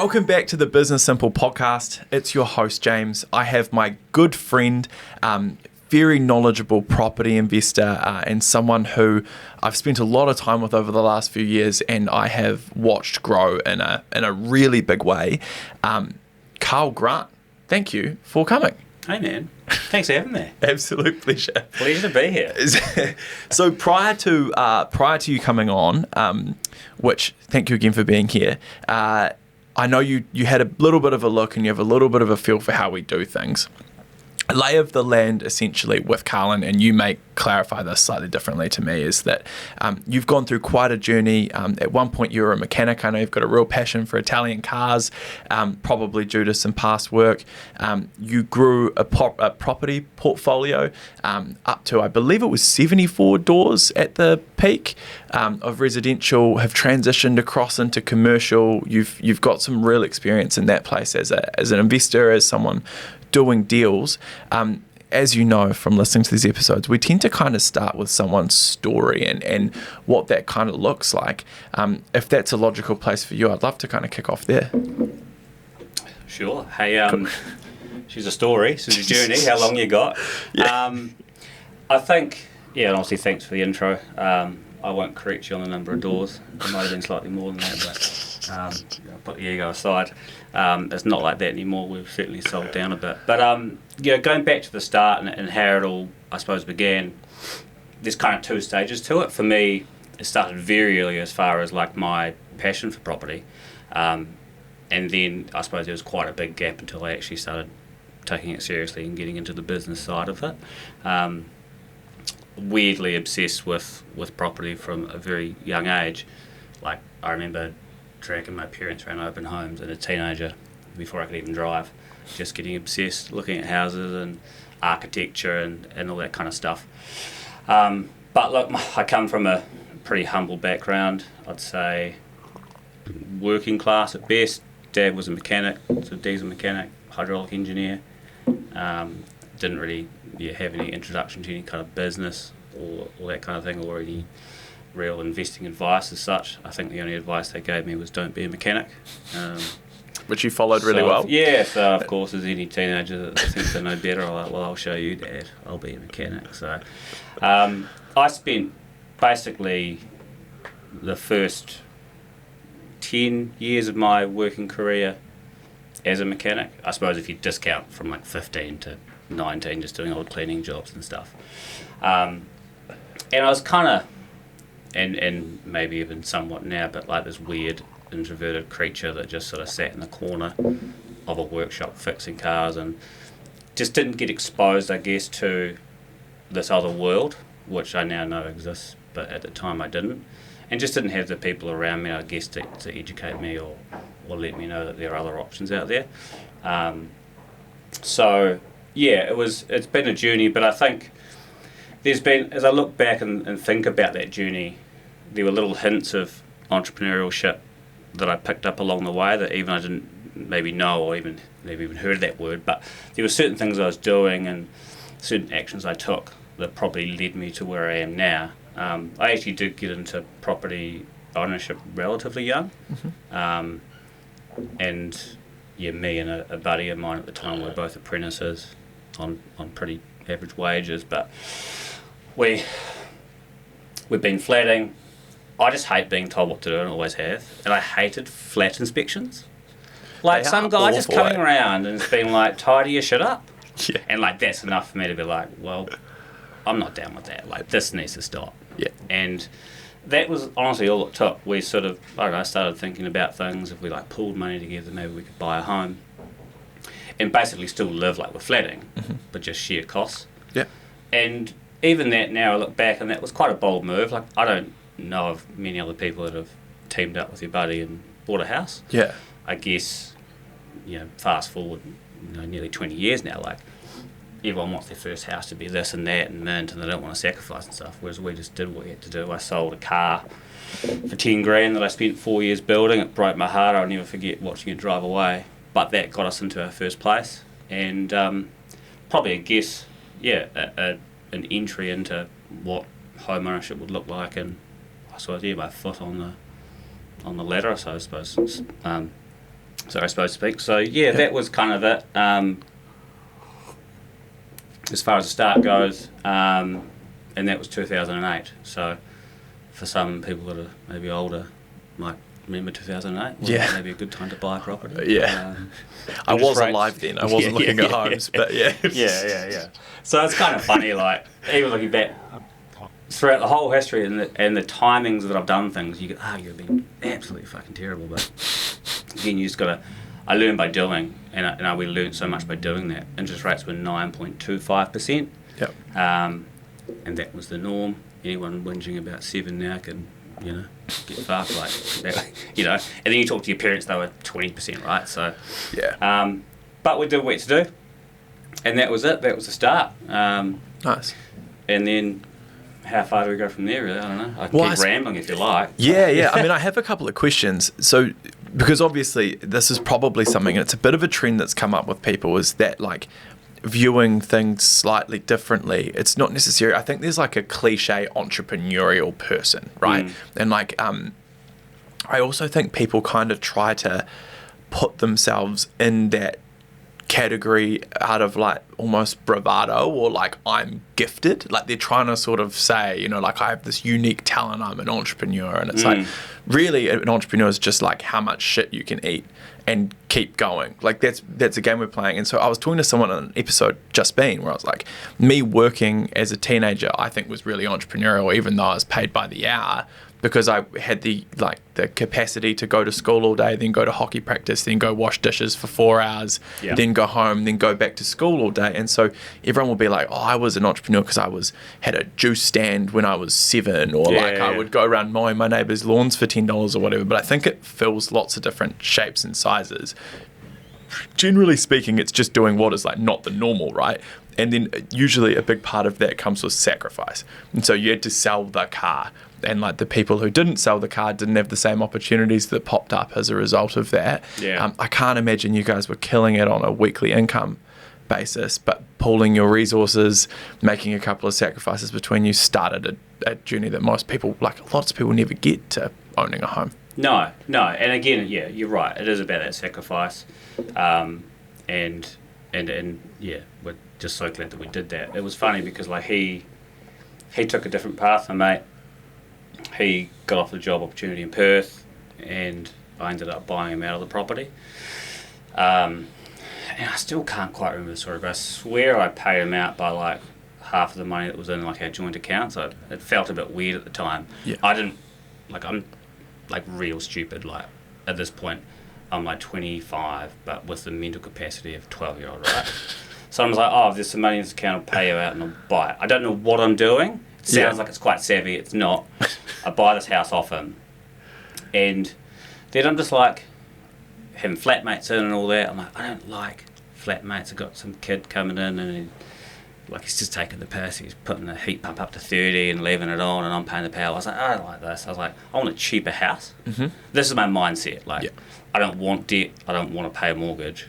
Welcome back to the Business Simple podcast. It's your host, James. I have my good friend, very knowledgeable property investor, and someone who I've spent a lot of time with over the last few years, and I have watched grow in a really big way. Karl Grant, thank you for coming. Hey man, thanks for having me. Absolute pleasure. Pleasure to be here. So prior to you coming on, which thank you again for being here. I know you had a little bit of a look and you have a little bit of a feel for how we do things. Lay of the land, essentially, with Karl, and you may clarify this slightly differently to me, is that you've gone through quite a journey. At one point, you were a mechanic. I know you've got a real passion for Italian cars, probably due to some past work. You grew a property portfolio up to, I believe it was 74 doors at the peak of residential, have transitioned across into commercial. You've got some real experience in that place as an investor, as someone doing deals. As you know from listening to these episodes, we tend to kind of start with someone's story and what that kind of looks like. If that's a logical place for you, I'd love to kind of kick off there. Sure. Hey, she's a story, she's a journey. How long you got? Yeah. I think, and obviously thanks for the intro. I won't correct you on the number of doors. It might have been slightly more than that, but put the ego aside. It's not like that anymore. We've certainly sold down a bit. But going back to the start and how it all, I suppose, began, there's kind of two stages to it. For me, it started very early as far as like my passion for property. And then I suppose there was quite a big gap until I actually started taking it seriously and getting into the business side of it. Weirdly obsessed with property from a very young age. Like, I remember dragging my parents around open homes as a teenager before I could even drive, just getting obsessed, looking at houses and architecture and all that kind of stuff. But look, I come from a pretty humble background. I'd say working class at best. Dad was a mechanic, so diesel mechanic, hydraulic engineer. Didn't really have any introduction to any kind of business or that kind of thing, or any real investing advice as such. I think the only advice they gave me was don't be a mechanic. Which you followed really well. Yeah, so of course as any teenager that thinks they know better, I'm like, well, I'll show you, Dad, I'll be a mechanic. So I spent basically the first 10 years of my working career as a mechanic. I suppose if you discount from like 15 to 19, just doing odd cleaning jobs and stuff. And I was kind of, and maybe even somewhat now, but like this weird introverted creature that just sort of sat in the corner of a workshop fixing cars and just didn't get exposed, I guess, to this other world, which I now know exists, but at the time I didn't. And just didn't have the people around me, I guess, to educate me or let me know that there are other options out there. So, yeah, it's been a journey, but I think there's been, as I look back and think about that journey, there were little hints of entrepreneurship that I picked up along the way that even I didn't maybe know or even maybe even heard that word, but there were certain things I was doing and certain actions I took that probably led me to where I am now. I actually did get into property ownership relatively young. Mm-hmm. And me and a buddy of mine at the time were both apprentices on pretty average wages, but we've been flatting. I just hate being told what to do and always have, and I hated flat inspections. Like some guy just coming around and it's been like, tidy your shit up. Yeah. And like that's enough for me to be like, well, I'm not down with that. Like this needs to stop. Yeah. And that was honestly all it took. We sort of, I started thinking about things. If we like pooled money together, maybe we could buy a home and basically still live like we're flatting, mm-hmm. but just share costs. Yeah. And even that now I look back and that was quite a bold move. Like I don't know of many other people that have teamed up with your buddy and bought a house. Yeah. I guess, fast forward, nearly 20 years now, like everyone wants their first house to be this and that and mint, and they don't want to sacrifice and stuff, whereas we just did what we had to do. I sold a car for 10 grand that I spent 4 years building. It broke my heart. I'll never forget watching it drive away, but that got us into our first place, and probably, I guess, an entry into what home ownership would look like, and I suppose, my foot on the ladder, so I suppose. I suppose to speak. So yeah, that was kind of it. As far as the start goes, and that was 2008. So for some people that are maybe older, might remember 2008. Yeah. Maybe a good time to buy a property. Yeah. I was alive then. I wasn't looking at homes, but yeah. Yeah. So it's kind of funny, like, even looking back throughout the whole history and the timings that I've done things, you could argue have been absolutely fucking terrible. But again, you just got to, I learned by doing, and we learned so much by doing that. Interest rates were 9.25%. Yep. And that was the norm. Anyone whinging about 7 now can, get fucked, like that, and then you talk to your parents, they were 20%, right? So, yeah. But we did what we had to do, and that was it. That was the start. Nice. And then, how far do we go from there? Really, I don't know. I can keep rambling if you like. Yeah. I mean, I have a couple of questions. So, because obviously this is probably something, and it's a bit of a trend that's come up with people, is that like viewing things slightly differently. It's not necessary. I think there's like a cliche entrepreneurial person, right? And like, I also think people kind of try to put themselves in that category out of like almost bravado, or like I'm gifted. Like they're trying to sort of say, like I have this unique talent, I'm an entrepreneur. And it's like, really an entrepreneur is just like how much shit you can eat and keep going. Like that's a game we're playing. And so I was talking to someone on an episode just been where I was like, me working as a teenager, I think was really entrepreneurial, even though I was paid by the hour, because I had the capacity to go to school all day, then go to hockey practice, then go wash dishes for 4 hours, then go home, then go back to school all day. And so everyone will be like, oh, I was an entrepreneur because I had a juice stand when I was 7, or I would go around mowing my neighbour's lawns for $10 or whatever. But I think it fills lots of different shapes and sizes. Generally speaking, it's just doing what is like not the normal, right? And then usually a big part of that comes with sacrifice. And so you had to sell the car. And like the people who didn't sell the car didn't have the same opportunities that popped up as a result of that. Yeah. I can't imagine you guys were killing it on a weekly income basis, but pooling your resources, making a couple of sacrifices between you started a journey that most people, like lots of people, never get to owning a home. No. And again, yeah, you're right. It is about that sacrifice. And yeah, we're just so glad that we did that. It was funny because like he took a different path, my mate. He got off the job opportunity in Perth, and I ended up buying him out of the property. And I still can't quite remember the story, but I swear I paid him out by like half of the money that was in like our joint account. So it felt a bit weird at the time. Yeah. I'm like real stupid. Like at this point, I'm like 25, but with the mental capacity of a 12-year-old, right? So I was like, oh, if there's some money in this account, I'll pay you out and I'll buy it. I don't know what I'm doing. It sounds like it's quite savvy. It's not. I buy this house off him. And then I'm just like, having flatmates in and all that. I'm like, I don't like flatmates. I've got some kid coming in and he's just taking the piss. He's putting the heat pump up to 30 and leaving it on, and I'm paying the power. I was like, I don't like this. I was like, I want a cheaper house. Mm-hmm. This is my mindset. Like, I don't want debt. I don't want to pay a mortgage.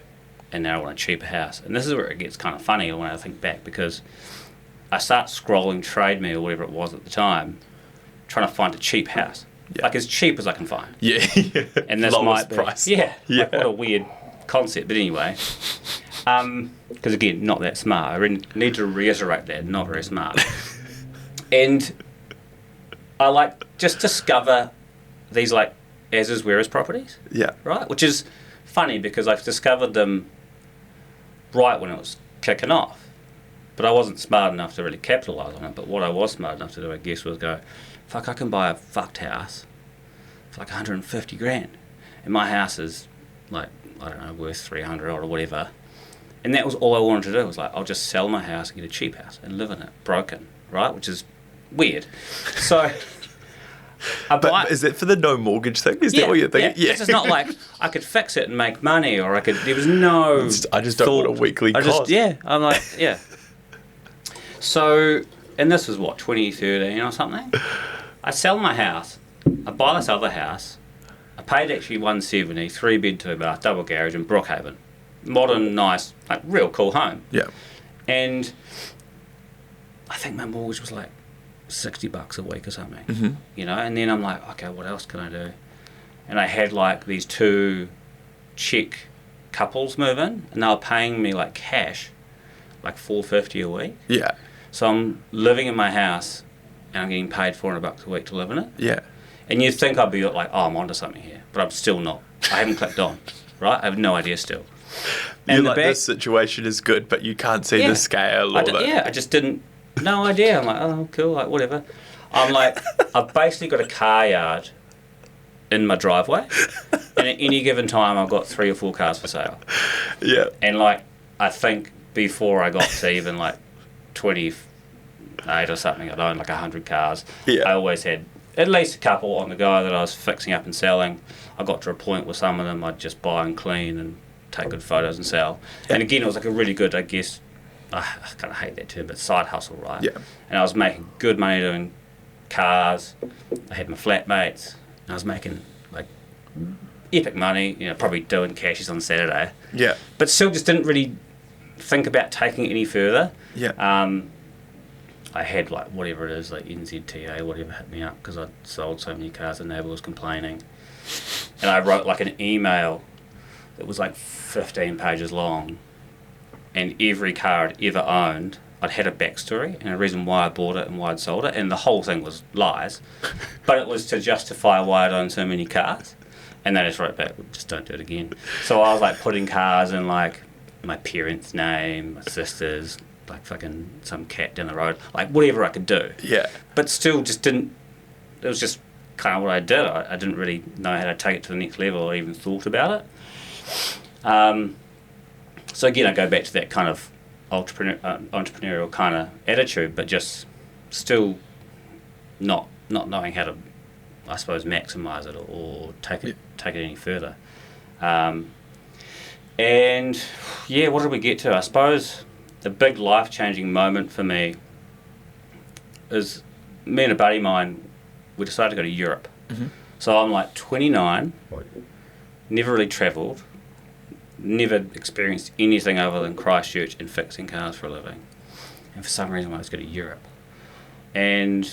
And now I want a cheaper house. And this is where it gets kind of funny when I think back, because I start scrolling Trade Me or whatever it was at the time, trying to find a cheap house. Yeah. Like as cheap as I can find. Yeah. And this might be price. Yeah. Like what a weird concept. But anyway, because again, not that smart. I need to reiterate that, not very smart. And I like just discover these like as is where is properties. Yeah. Right? Which is funny because I've discovered them right when it was kicking off. But I wasn't smart enough to really capitalise on it. But what I was smart enough to do, I guess, was go, fuck, I can buy a fucked house for like 150 grand. And my house is like, I don't know, worth 300 or whatever. And that was all I wanted to do. Was like, I'll just sell my house and get a cheap house and live in it, broken, right? Which is weird. So but is it for the no mortgage thing? Is that what you're thinking? Yeah. It's not like I could fix it and make money, or there was no... I just don't want a weekly cost. I'm like, yeah. So, and this was what, 2013 or something? I sell my house, I buy this other house, I paid actually 170, 3-bed, 2-bath, double garage in Brookhaven. Modern, nice, like real cool home. Yeah. And I think my mortgage was like $60 a week or something, and then I'm like, okay, what else can I do? And I had like these 2 Czech couples move in, and they were paying me like cash, like $4.50 a week. Yeah. So I'm living in my house, and I'm getting paid $400 a week to live in it. Yeah. And you'd think I'd be like, oh, I'm onto something here, but I'm still not. I haven't clicked on, right? I have no idea still. You're like, this situation is good, but you can't see the scale. I just didn't, no idea. I'm like, oh, cool, like, whatever. I'm like, I've basically got a car yard in my driveway, and at any given time, I've got 3 or 4 cars for sale. Yeah. And, like, I think before I got to even, like, 28 or something, I'd owned, like, 100 cars. Yeah. I always had at least a couple on the go that I was fixing up and selling. I got to a point where some of them I'd just buy and clean and take good photos and sell. Yeah. And again, it was like a really good, I guess, I kind of hate that term, but side hustle, right? Yeah. And I was making good money doing cars. I had my flatmates. And I was making, like, epic money, you know, probably doing cashies on Saturday. Yeah. But still just didn't really think about taking it any further. Yeah. I had, like, whatever it is, like NZTA, whatever, hit me up because I'd sold so many cars and neighbour was complaining. And I wrote, like, an email that was, like, 15 pages long. And every car I'd ever owned, I'd had a backstory and a reason why I bought it and why I'd sold it. And the whole thing was lies. But it was to justify why I'd owned so many cars. And they just wrote back, just don't do it again. So I was, like, putting cars in, like, my parents' name, my sister's, like fucking some cat down the road, like whatever I could do. Yeah. But still just didn't, it was just kind of what I did. I didn't really know how to take it to the next level or even thought about it. So again, I go back to that kind of entrepreneurial kind of attitude, but just still not knowing how to, I suppose, maximise it or take it any further. And yeah, what did we get to? I suppose the big life-changing moment for me is me and a buddy of mine, we decided to go to Europe. Mm-hmm. So I'm like 29, never really travelled, never experienced anything other than Christchurch and fixing cars for a living. And for some reason I wanted to go to Europe. And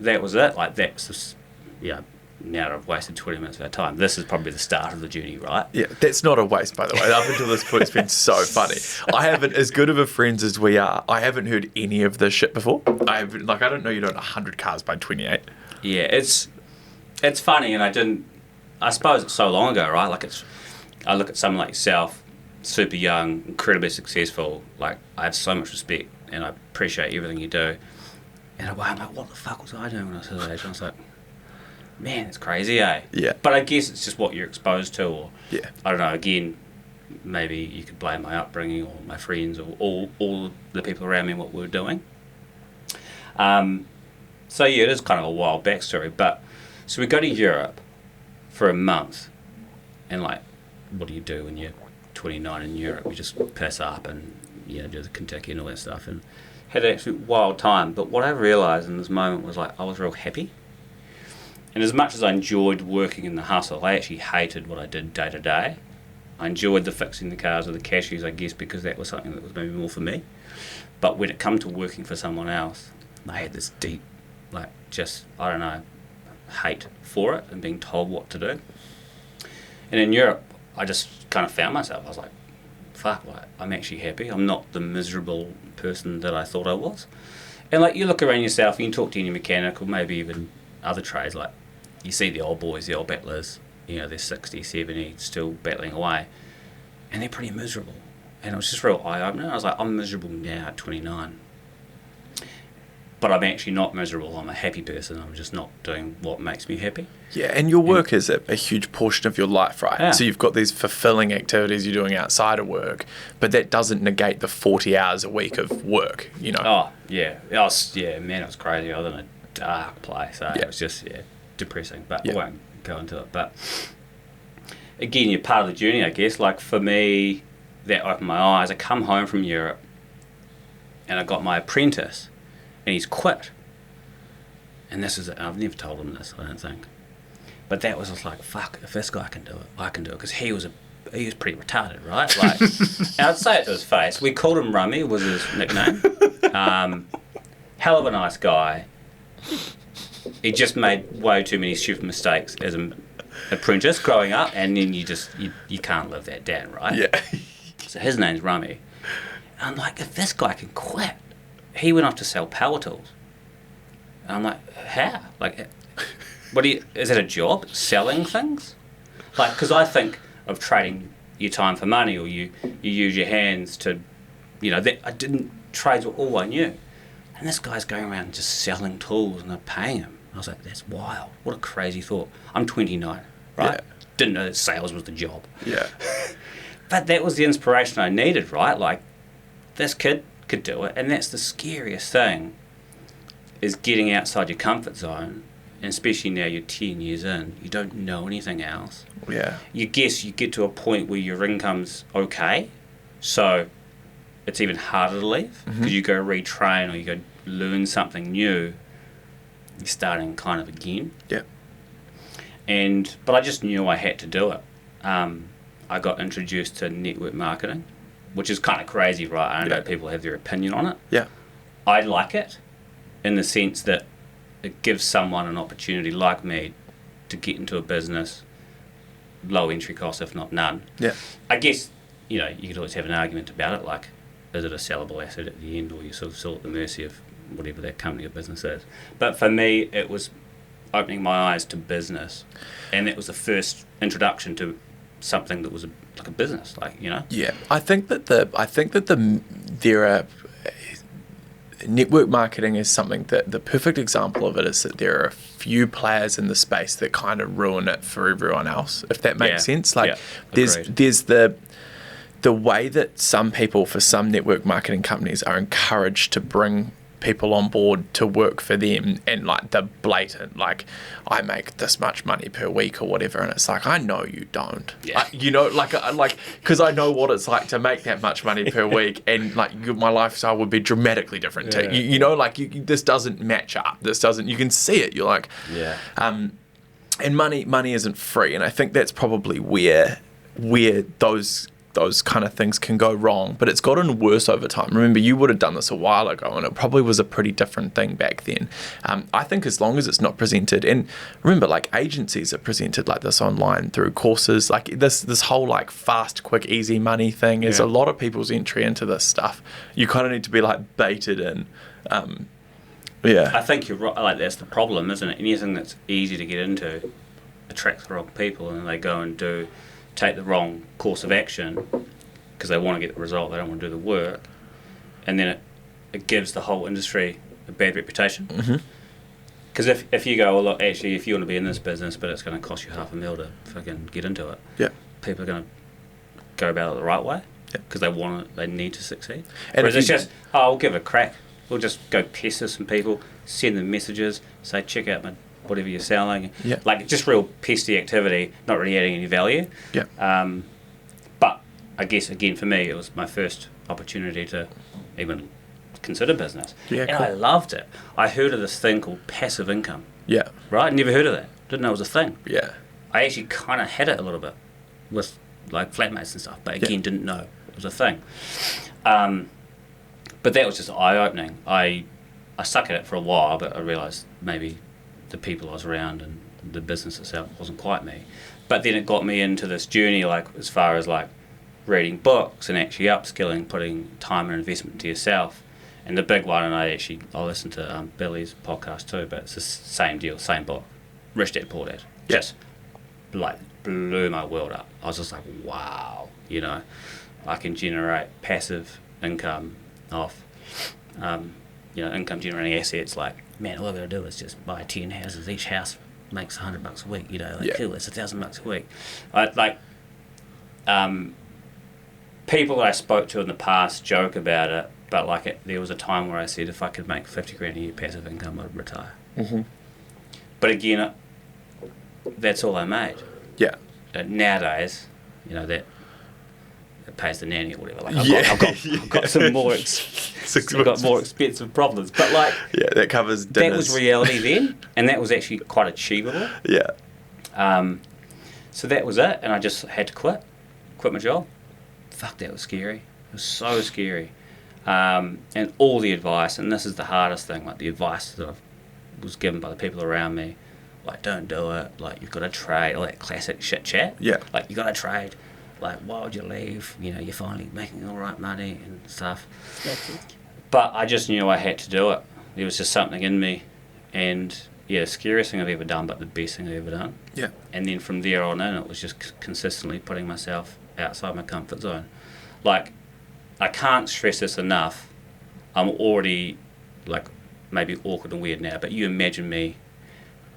that was it. Like, that's just, now that I've wasted 20 minutes of our time, this is probably the start of the journey, right? Yeah, that's not a waste, by the way. Up until this point, it's been so funny. I haven't, as good of a friends as we are, I haven't heard any of this shit before. I don't know you'd own 100 cars by 28. Yeah, it's funny, and I suppose it's so long ago, right? Like, I look at someone like yourself, super young, incredibly successful. Like, I have so much respect, and I appreciate everything you do. And I'm like, what the fuck was I doing when I was his age? And I was like, man, it's crazy, eh? Yeah. But I guess it's just what you're exposed to, or yeah. I don't know. Again, maybe you could blame my upbringing or my friends or all the people around me and what we were doing. So yeah, it is kind of a wild backstory. But so we go to Europe for a month, and like, what do you do when you're 29 in Europe? You just piss up and do the Kentucky and all that stuff, and had an absolute wild time. But what I realised in this moment was like I was real happy. And as much as I enjoyed working in the hustle, I actually hated what I did day to day. I enjoyed the fixing the cars or the cashies, I guess, because that was something that was maybe more for me. But when it come to working for someone else, I had this deep, hate for it and being told what to do. And in Europe, I just kind of found myself. I was like, fuck, I'm actually happy. I'm not the miserable person that I thought I was. And like, you look around yourself and you talk to any mechanic or maybe even other trades, like, you see the old boys, the old battlers, they're 60, 70, still battling away, and they're pretty miserable. And it was just real eye-opener. I was like, I'm miserable now at 29. But I'm actually not miserable. I'm a happy person. I'm just not doing what makes me happy. Yeah, and your work is a huge portion of your life, right? Yeah. So you've got these fulfilling activities you're doing outside of work, but that doesn't negate the 40 hours a week of work, Oh, yeah. It was crazy. I was in a dark place. It was just, depressing, but I won't go into it. But again, you're part of the journey, I guess. Like, for me, that opened my eyes. I come home from Europe and I got my apprentice and he's quit. And this is it. I've never told him this, I don't think. But that was just like, fuck, if this guy can do it, I can do it. Because he was pretty retarded, right? Like, and I'd say it to his face. We called him Rummy, was his nickname. Hell of a nice guy. He just made way too many stupid mistakes as a apprentice growing up, and then you can't live that down, right? Yeah. So his name's Rummy. And I'm like, if this guy can quit, he went off to sell power tools. And I'm like, how? Like, is it a job, selling things? Like, because I think of trading your time for money, or you use your hands to, trades were all I knew. And this guy's going around just selling tools and they're paying him. I was like, that's wild. What a crazy thought. I'm 29, right? Yeah. Didn't know that sales was the job. Yeah. But that was the inspiration I needed, right? Like, this kid could do it. And that's the scariest thing, is getting outside your comfort zone. And especially now you're 10 years in, you don't know anything else. Yeah. You guess you get to a point where your income's okay, so it's even harder to leave, because you go retrain or you go learn something new. You're starting kind of again. Yeah. But I just knew I had to do it. I got introduced to network marketing, which is kind of crazy, right? I know people have their opinion on it. Yeah. I like it in the sense that it gives someone an opportunity like me to get into a business, low entry cost, if not none. Yeah. I guess, you could always have an argument about it, like, is it a sellable asset at the end, or you're sort of still at the mercy of whatever that company or business is. But for me, it was opening my eyes to business, and that was the first introduction to something that was like a business, Yeah, I think that there are network marketing is something that the perfect example of it is that there are a few players in the space that kind of ruin it for everyone else, if that makes sense. Like, there's the way that some people, for some network marketing companies, are encouraged to bring people on board to work for them, and like the blatant, like, I make this much money per week or whatever, and it's like, I know you don't. Yeah. Because I know what it's like to make that much money per week, and like my lifestyle would be dramatically different too. This doesn't match up. You can see it. You're like, and money isn't free, and I think that's probably where those kind of things can go wrong, but it's gotten worse over time. Remember, you would have done this a while ago, and it probably was a pretty different thing back then. I think as long as it's not presented, and remember, like, agencies are presented like this online through courses, like this whole like fast, quick, easy money thing is a lot of people's entry into this stuff. You kind of need to be like baited in. I think you're right. Like, that's the problem, isn't it? Anything that's easy to get into attracts the wrong people, and they go and take the wrong course of action because they want to get the result, they don't want to do the work, and then it gives the whole industry a bad reputation. Because if you go, well, look, actually, if you want to be in this business, but it's going to cost you $500,000 to fucking get into it, people are going to go about it the right way because they need to succeed. And whereas it's just, we'll give it a crack. We'll just go pester some people, send them messages, say, check out whatever you're selling. Like, just real pesty activity, not really adding any value. But I guess, again, for me, it was my first opportunity to even consider business. And cool. I loved it. I heard of this thing called passive income. Right? Never heard of that. Didn't know it was a thing. I actually kind of had it a little bit with, like, flatmates and stuff, but again, didn't know it was a thing. But that was just eye-opening. I stuck at it for a while, but I realised maybe the people I was around and the business itself wasn't quite me. But then it got me into this journey, like, as far as like reading books and actually upskilling, putting time and investment into yourself. And the big one, and I listened to Billy's podcast too, but it's the same deal, same book, Rich Dad Poor Dad. Just like blew my world up. I was just like, wow, I can generate passive income off income generating assets. Like, man, all I've got to do is just buy 10 houses. Each house makes $100 a week. Cool, that's $1,000 a week. People that I spoke to in the past joke about it, but like there was a time where I said if I could make $50,000 a year passive income, I'd retire. But again, that's all I made. Nowadays, that it pays the nanny or whatever. Like, I've got some more more expensive problems, but like that covers dinners. That was reality then, and that was actually quite achievable. So that was it, and I just had to quit my job. Fuck, that was scary. It was so scary, and all the advice, and this is the hardest thing, like the advice that I was given by the people around me, like, don't do it, like, you've got to trade, all that classic shit chat. Yeah. Like, you got to trade. Like, why would you leave? You know, you're finally making all right money and stuff. But I just knew I had to do it. There was just something in me. And, yeah, the scariest thing I've ever done, but the best thing I've ever done. Yeah. And then from there on in, it was just consistently putting myself outside my comfort zone. Like, I can't stress this enough. I'm already, like, maybe awkward and weird now, but you imagine me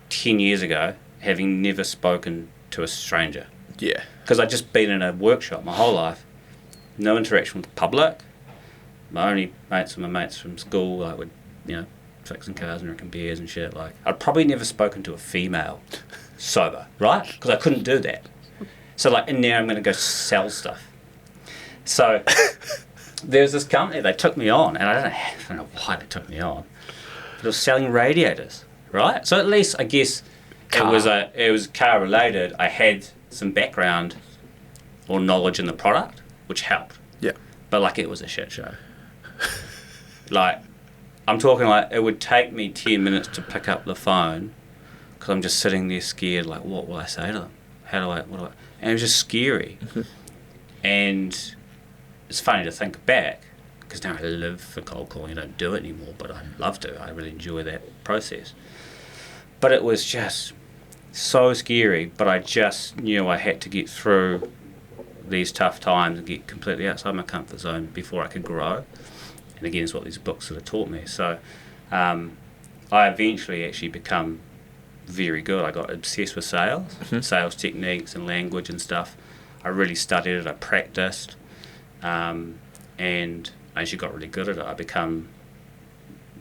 10 years ago having never spoken to a stranger. Yeah. Because I'd just been in a workshop my whole life, no interaction with the public. My only mates were my mates from school, like, would, you know, fixing cars and drinking beers and shit. Like, I'd probably never spoken to a female sober, right? Because I couldn't do that. So, like, in there, I'm going to go sell stuff. So, there's this company, they took me on, and I don't know why they took me on, but it was selling radiators, right? So, at least, I guess, it was car related. I had some background or knowledge in the product, which helped. Yeah. But, like, it was a shit show. Like, I'm talking like it would take me 10 minutes to pick up the phone because I'm just sitting there scared, like, what will I say to them? What do I? And it was just scary. And it's funny to think back because now I live for cold calling. I don't do it anymore, but I love to. I really enjoy that process. But it was just so scary, but I just knew I had to get through these tough times and get completely outside my comfort zone before I could grow. And again, it's what these books sort of taught me. So I eventually actually become very good. I got obsessed with sales, sales techniques and language and stuff. I really studied it, I practiced, and I actually got really good at it. I become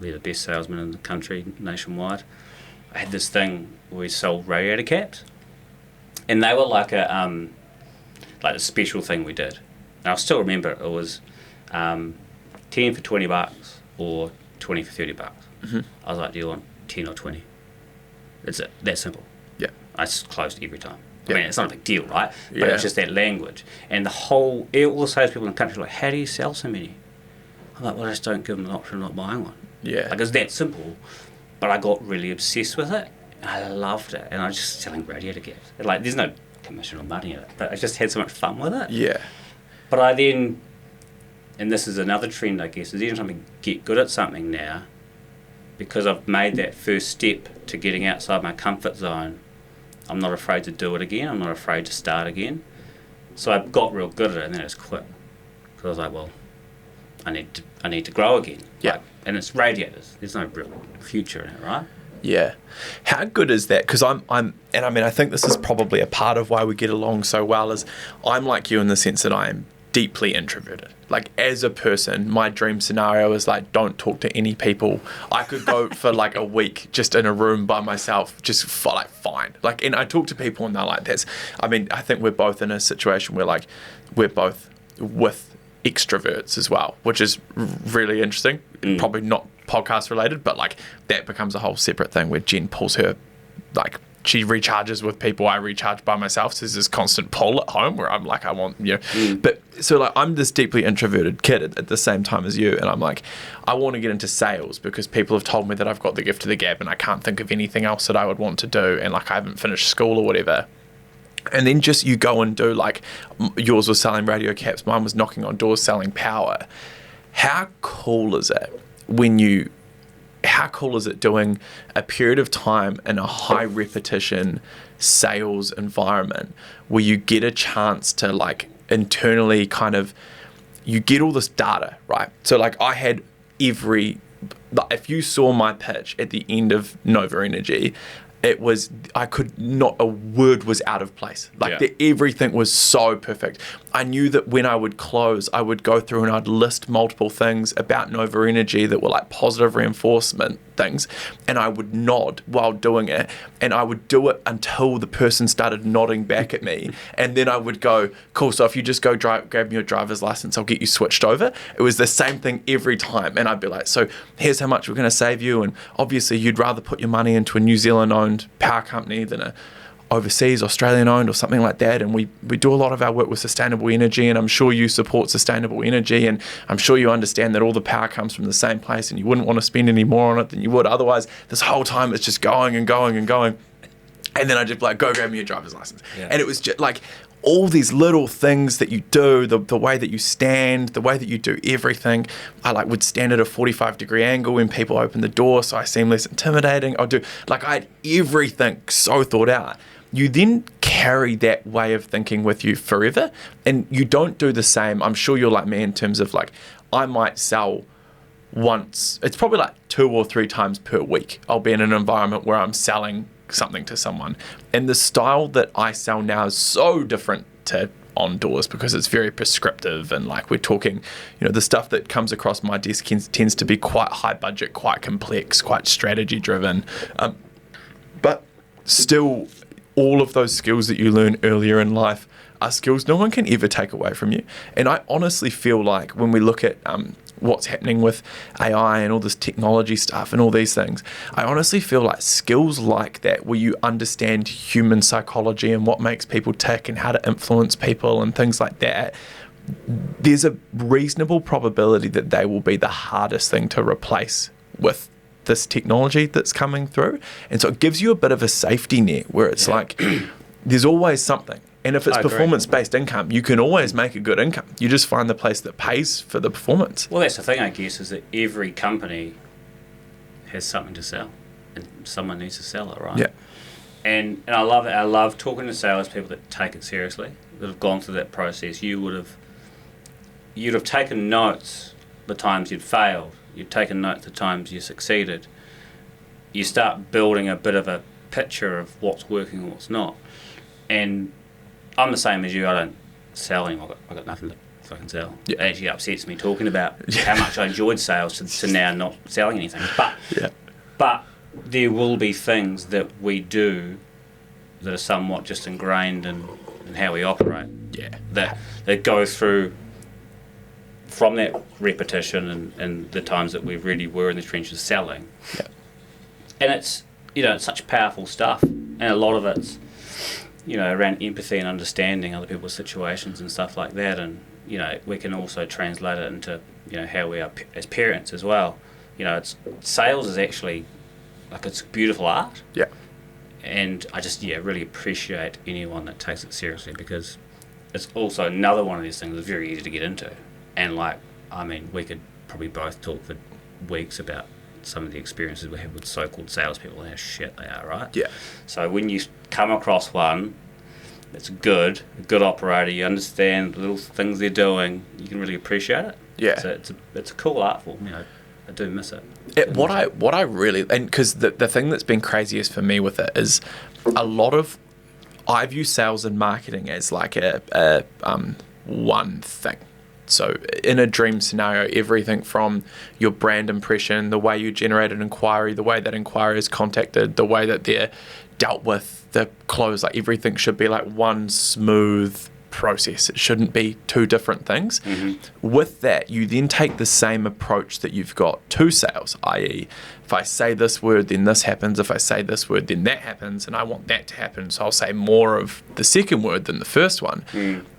the best salesman in the country nationwide. I had this thing where we sold radiator caps, and they were like a special thing we did. And I still remember it was 10 for $20 or 20 for $30. I was like, do you want 10 or 20? It's that simple. Yeah. I just closed every time. I mean, it's not a big deal, right? But it's just that language. And all the salespeople in the country are like, how do you sell so many? I'm like, well, I just don't give them the option of not buying one. Yeah. Like, it's that simple. But I got really obsessed with it. And I loved it. And I was just selling radiator caps. Like, there's no commission or money in it. But I just had so much fun with it. Yeah. But I then, and this is another trend, I guess, is anytime I get good at something now, because I've made that first step to getting outside my comfort zone, I'm not afraid to do it again. I'm not afraid to start again. So I got real good at it, and then I just quit. Because I was like, well, I need to grow again. Yeah. Like, and it's radiators. There's no real future in it, right? Yeah. How good is that? Because I'm, and I mean, I think this is probably a part of why we get along so well, is I'm like you in the sense that I am deeply introverted. Like, as a person, my dream scenario is like, don't talk to any people. I could go for like a week just in a room by myself, just fine. Like, and I talk to people and they're like, I think we're both in a situation where like, we're both with extroverts as well, which is really interesting. Probably not podcast related, but like that becomes a whole separate thing where Jen pulls her, like, she recharges with people, I recharge by myself. So there's this constant pull at home where I'm like, I want, but so like I'm this deeply introverted kid at the same time as you. And I'm like, I want to get into sales because people have told me that I've got the gift of the gab and I can't think of anything else that I would want to do. And like, I haven't finished school or whatever. And then just you go and do, like, yours was selling radio caps, mine was knocking on doors selling power. How cool is it how cool is it doing a period of time in a high repetition sales environment where you get a chance to like internally kind of, you get all this data, right? So like I had if you saw my pitch at the end of Nova Energy, a word was out of place. Like everything was so perfect. I knew that when I would close, I would go through and I'd list multiple things about Nova Energy that were like positive reinforcement things. And I would nod while doing it. And I would do it until the person started nodding back at me. And then I would go, cool, so if you just go grab me your driver's license, I'll get you switched over. It was the same thing every time. And I'd be like, so here's how much we're going to save you. And obviously you'd rather put your money into a New Zealand owned power company than a overseas Australian owned or something like that. And we do a lot of our work with sustainable energy, and I'm sure you support sustainable energy, and I'm sure you understand that all the power comes from the same place and you wouldn't want to spend any more on it than you would otherwise. This whole time it's just going and going and going. And then I just like, go grab me your driver's license. Yeah. And it was just like all these little things that you do, the way that you stand, the way that you do everything. I like would stand at a 45-degree angle when people open the door so I seem less intimidating. I had everything so thought out. You then carry that way of thinking with you forever, and you don't do the same. I'm sure you're like me in terms of like, I might sell once, it's probably like 2 or 3 times per week. I'll be in an environment where I'm selling something to someone, and the style that I sell now is so different to on doors because it's very prescriptive, and like we're talking, the stuff that comes across my desk tends to be quite high budget, quite complex, quite strategy driven, but still all of those skills that you learn earlier in life are skills no one can ever take away from you. And I honestly feel like when we look at what's happening with AI and all this technology stuff and all these things, I honestly feel like skills like that, where you understand human psychology and what makes people tick and how to influence people and things like that, there's a reasonable probability that they will be the hardest thing to replace with this technology that's coming through. And so it gives you a bit of a safety net where it's like there's always something. And if it's performance-based income, you can always make a good income. You just find the place that pays for the performance. Well, that's the thing, I guess, is that every company has something to sell, and someone needs to sell it, right? Yeah. And I love it. I love talking to salespeople that take it seriously, that have gone through that process. You'd have taken notes the times you'd failed. You'd taken notes the times you succeeded. You start building a bit of a picture of what's working and what's not. And I'm the same as you. I don't sell anymore. I've got nothing to fucking sell. Yeah. It actually upsets me talking about how much I enjoyed sales to now not selling anything. But there will be things that we do that are somewhat just ingrained in how we operate. Yeah. That go through from that repetition and the times that we really were in the trenches selling. Yeah. And it's such powerful stuff. And a lot of it's around empathy and understanding other people's situations and stuff like that. And, we can also translate it into, how we are as parents as well. Sales is actually, it's beautiful art. Yeah. And I just, really appreciate anyone that takes it seriously, because it's also another one of these things that's very easy to get into. And, we could probably both talk for weeks about some of the experiences we have with so-called salespeople and how shit they are, right? Yeah. So when you come across one that's a good operator, you understand the little things they're doing, you can really appreciate it. Yeah. So it's a cool art form. I do miss it. What I really, and because the thing that's been craziest for me with it is a lot of, I view sales and marketing as like a one thing. So in a dream scenario, everything from your brand impression, the way you generate an inquiry, the way that inquiry is contacted, the way that they're dealt with, the close, like everything should be like one smooth process. It shouldn't be 2 different things. Mm-hmm. With that, you then take the same approach that you've got to sales, i.e. if I say this word, then this happens. If I say this word, then that happens. And I want that to happen, so I'll say more of the second word than the first one.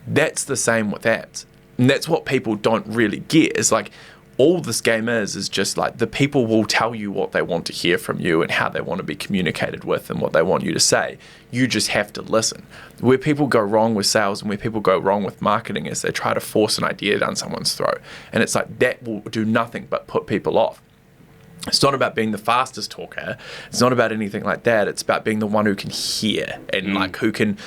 That's the same with ads. And that's what people don't really get, is like all this game is just like the people will tell you what they want to hear from you and how they want to be communicated with and what they want you to say. You just have to listen. Where people go wrong with sales and where people go wrong with marketing is they try to force an idea down someone's throat. And it's like that will do nothing but put people off. It's not about being the fastest talker. It's not about anything like that. It's about being the one who can hear and like who can,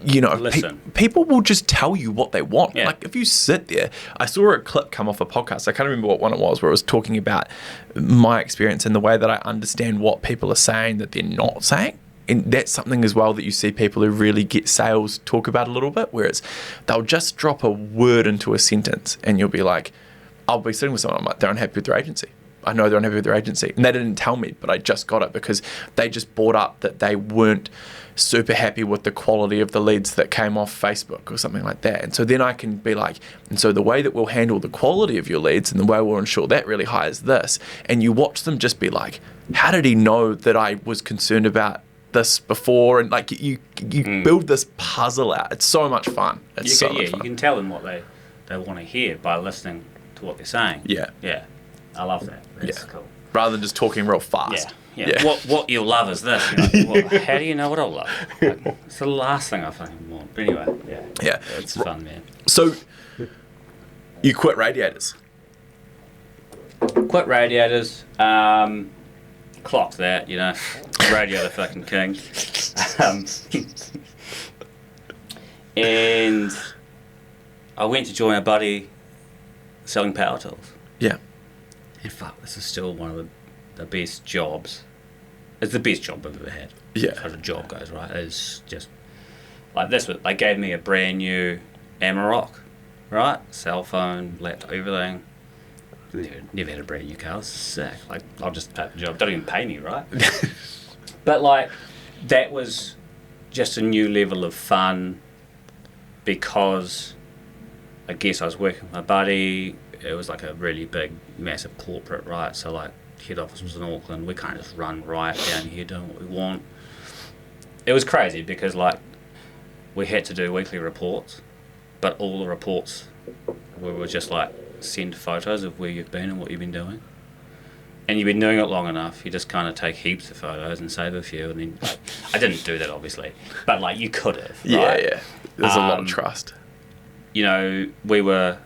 listen. People will just tell you what they want. Yeah. Like if you sit there, I saw a clip come off a podcast. I can't remember what one it was, where it was talking about my experience and the way that I understand what people are saying that they're not saying. And that's something as well that you see people who really get sales talk about a little bit, where it's they'll just drop a word into a sentence and you'll be like, I'll be sitting with someone, I'm like, they're unhappy with their agency. I know they're unhappy with their agency. And they didn't tell me, but I just got it because they just brought up that they weren't super happy with the quality of the leads that came off Facebook or something like that. And so then I can be like, and so the way that we'll handle the quality of your leads and the way we'll ensure that really high is this. And you watch them just be like, how did he know that I was concerned about this before? And like you build this puzzle out. It's so much fun. It's so much fun. You can tell them what they want to hear by listening to what they're saying. Yeah. I love that. That's cool. rather than just talking real fast. Yeah. What you'll love is this. How do you know what I'll love? Like, it's the last thing I fucking want. But anyway, Yeah. it's fun, man. So, you quit Radiators. Quit Radiators. Clock that, Radiator fucking king. And I went to join a buddy selling power tools. Yeah. And fuck, this is still one of the best jobs. It's the best job I've ever had. Yeah. As far as a job goes, right? It's just like this. They gave me a brand new Amarok, right? Cell phone, laptop, everything. Never had a brand new car. This is sick. Like, I'll just take the job. Don't even pay me, right? But like, that was just a new level of fun because I guess I was working with my buddy. It was like a really big, massive corporate, right? So like, head office was in Auckland. We kind of just run riot down here doing what we want. It was crazy because like, we had to do weekly reports, but all the reports were just like, send photos of where you've been and what you've been doing. And you've been doing it long enough, you just kind of take heaps of photos and save a few. And then, I didn't do that obviously, but like you could have. Right? Yeah. There's a lot of trust. We were,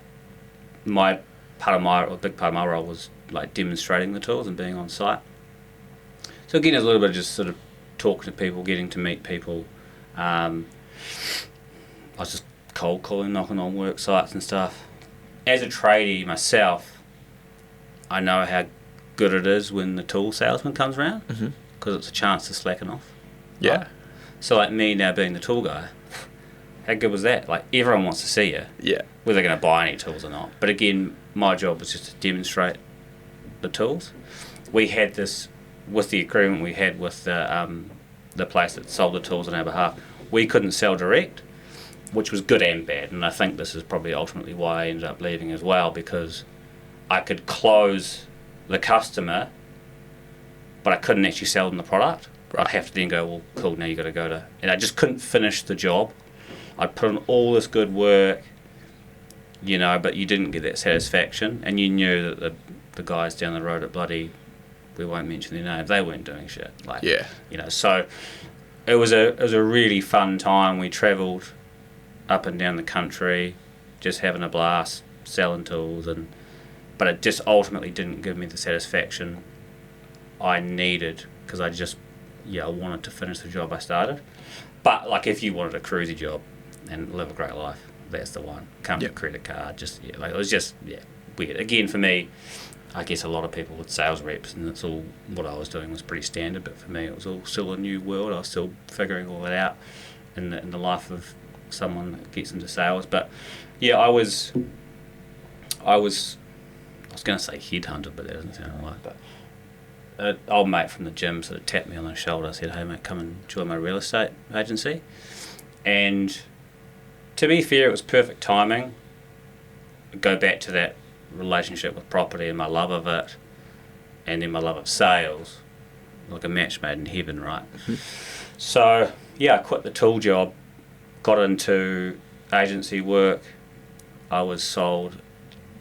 a big part of my role was like demonstrating the tools and being on site. So again, there's a little bit of just sort of talking to people, getting to meet people. I was just cold calling, knocking on work sites and stuff. As a tradie myself, I know how good it is when the tool salesman comes around because it's a chance to slacken off. Yeah. Right? So like me now being the tool guy, how good was that? Like everyone wants to see you. Yeah. Whether they're going to buy any tools or not. But again, my job was just to demonstrate the tools. We had this, with the agreement we had with the place that sold the tools on our behalf, we couldn't sell direct, which was good and bad, and I think this is probably ultimately why I ended up leaving as well, because I could close the customer, but I couldn't actually sell them the product. I'd have to then go, well, cool, now you got to go to... And I just couldn't finish the job. I'd put in all this good work, but you didn't get that satisfaction, and you knew that the guys down the road at bloody... We won't mention their name. They weren't doing shit. Like, yeah. So it was a really fun time. We travelled up and down the country, just having a blast, selling tools, but it just ultimately didn't give me the satisfaction I needed because I wanted to finish the job I started. But like, if you wanted a cruisy job and live a great life, that's the one. Come with a credit card, it was just weird. Again, for me, I guess a lot of people with sales reps, and that's all what I was doing was pretty standard. But for me, it was all still a new world. I was still figuring all that out in the life of someone that gets into sales. But I was going to say headhunted, but that doesn't sound like. But an old mate from the gym sort of tapped me on the shoulder, said, "Hey mate, come and join my real estate agency." And to be fair, it was perfect timing. Go back to that relationship with property and my love of it, and then my love of sales, like a match made in heaven, right? So I quit the tool job, got into agency work. I was sold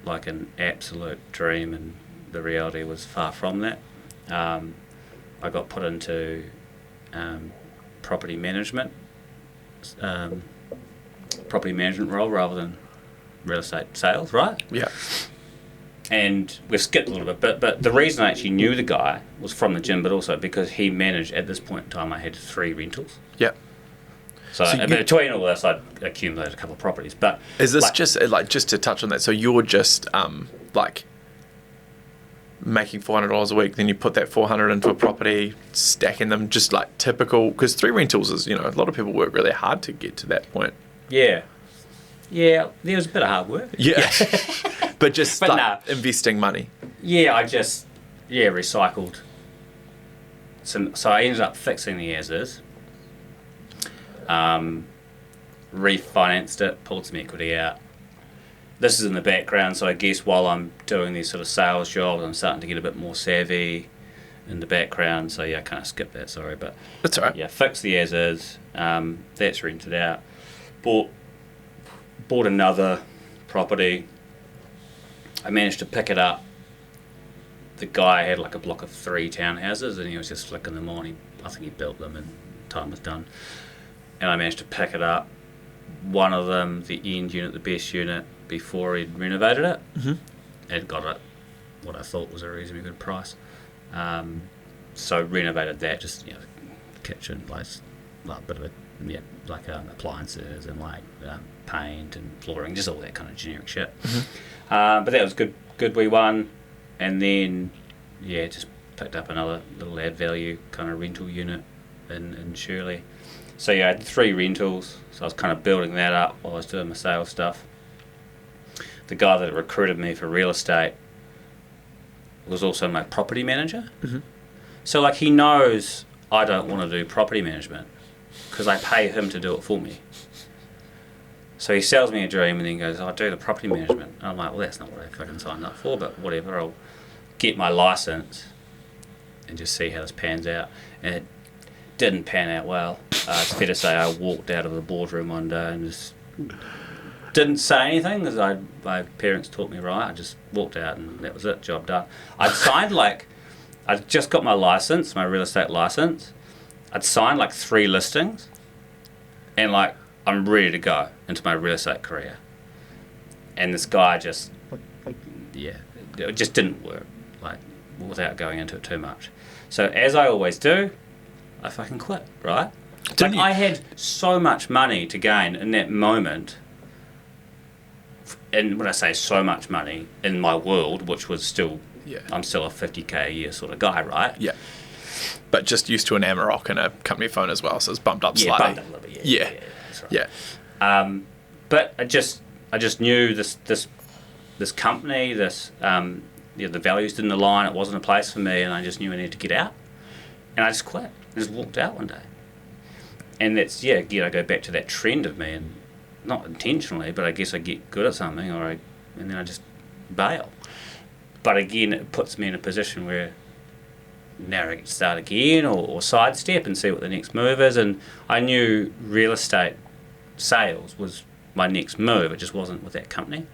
like an absolute dream, and the reality was far from that. I got put into property management role rather than real estate sales, right? Yeah. And we've skipped a little bit, but the reason I actually knew the guy was from the gym, but also because he managed, at this point in time, I had 3 rentals. Yeah. So between all this, I'd accumulated a couple of properties. But is this just to touch on that? So you're just making $400 a week, then you put that $400 into a property, stacking them, just like typical. Because 3 rentals is, a lot of people work really hard to get to that point. Yeah. Yeah, there was a bit of hard work. Yeah. but investing money. Yeah, I just recycled some. So I ended up fixing the as is. Refinanced it, pulled some equity out. This is in the background, so I guess while I'm doing these sort of sales jobs, I'm starting to get a bit more savvy in the background. So I kind of skipped that, sorry, but that's all right. Yeah, fixed the as is. That's rented out. Bought another property. I managed to pick it up the guy had like a block of 3 townhouses, and he was just flicking them on. I think he built them, and time was done. And I managed to pick it up. One of them, the end unit, the best unit, before he'd renovated it, and got it what I thought was a reasonably good price. So renovated that, just kitchen, like a bit of appliances and paint and flooring, just all that kind of generic shit. But that was good wee one, and then just picked up another little add value kind of rental unit in Shirley. So I had 3 rentals, so I was kind of building that up while I was doing my sales stuff. The guy that recruited me for real estate was also my property manager. So he knows I don't want to do property management because I pay him to do it for me. So he sells me a dream and then goes, I'll do the property management. And I'm like, well, that's not what I fucking signed up for, but whatever, I'll get my license and just see how this pans out. And it didn't pan out well. It's fair to say I walked out of the boardroom one day and just didn't say anything because my parents taught me right. I just walked out and that was it, job done. I'd signed I'd just got my license, my real estate license. I'd signed 3 listings and I'm ready to go into my real estate career. And this guy it just didn't work, without going into it too much. So as I always do, I fucking quit, right? I had so much money to gain in that moment. And when I say so much money in my world, which was still, I'm still a 50k a year sort of guy, right? Yeah. But just used to an Amarok and a company phone as well, so it's bumped up slightly. Bumped up a little bit, yeah. That's right. Yeah. But I just knew this company, the values didn't align. It wasn't a place for me, and I just knew I needed to get out. And I just quit. I just walked out one day. And that's I go back to that trend of me, and not intentionally, but I guess I get good at something, and then I just bail. But again, it puts me in a position where now I get to start again or sidestep and see what the next move is. And I knew real estate sales was my next move. It just wasn't with that company.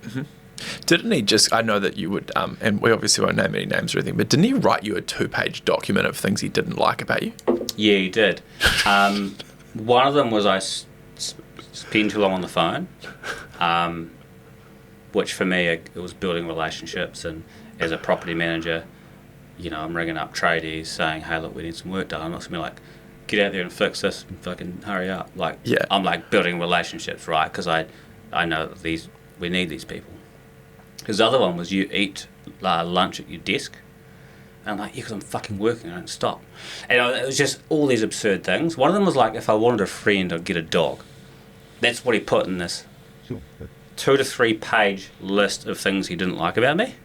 Didn't he just, I know that you would, and we obviously won't name any names or anything, but didn't he write you a 2-page document of things he didn't like about you? Yeah, he did. One of them was I spend too long on the phone, which for me, it was building relationships. And as a property manager, I'm ringing up tradies saying, hey, look, we need some work done. I'm not going to be get out there and fix this and fucking hurry up. I'm building relationships, right? Because I know that we need these people. His other one was you eat lunch at your desk. And I'm because I'm fucking working, I don't stop. And it was just all these absurd things. One of them was if I wanted a friend, I'd get a dog. That's what he put in this 2 to 3 page list of things he didn't like about me.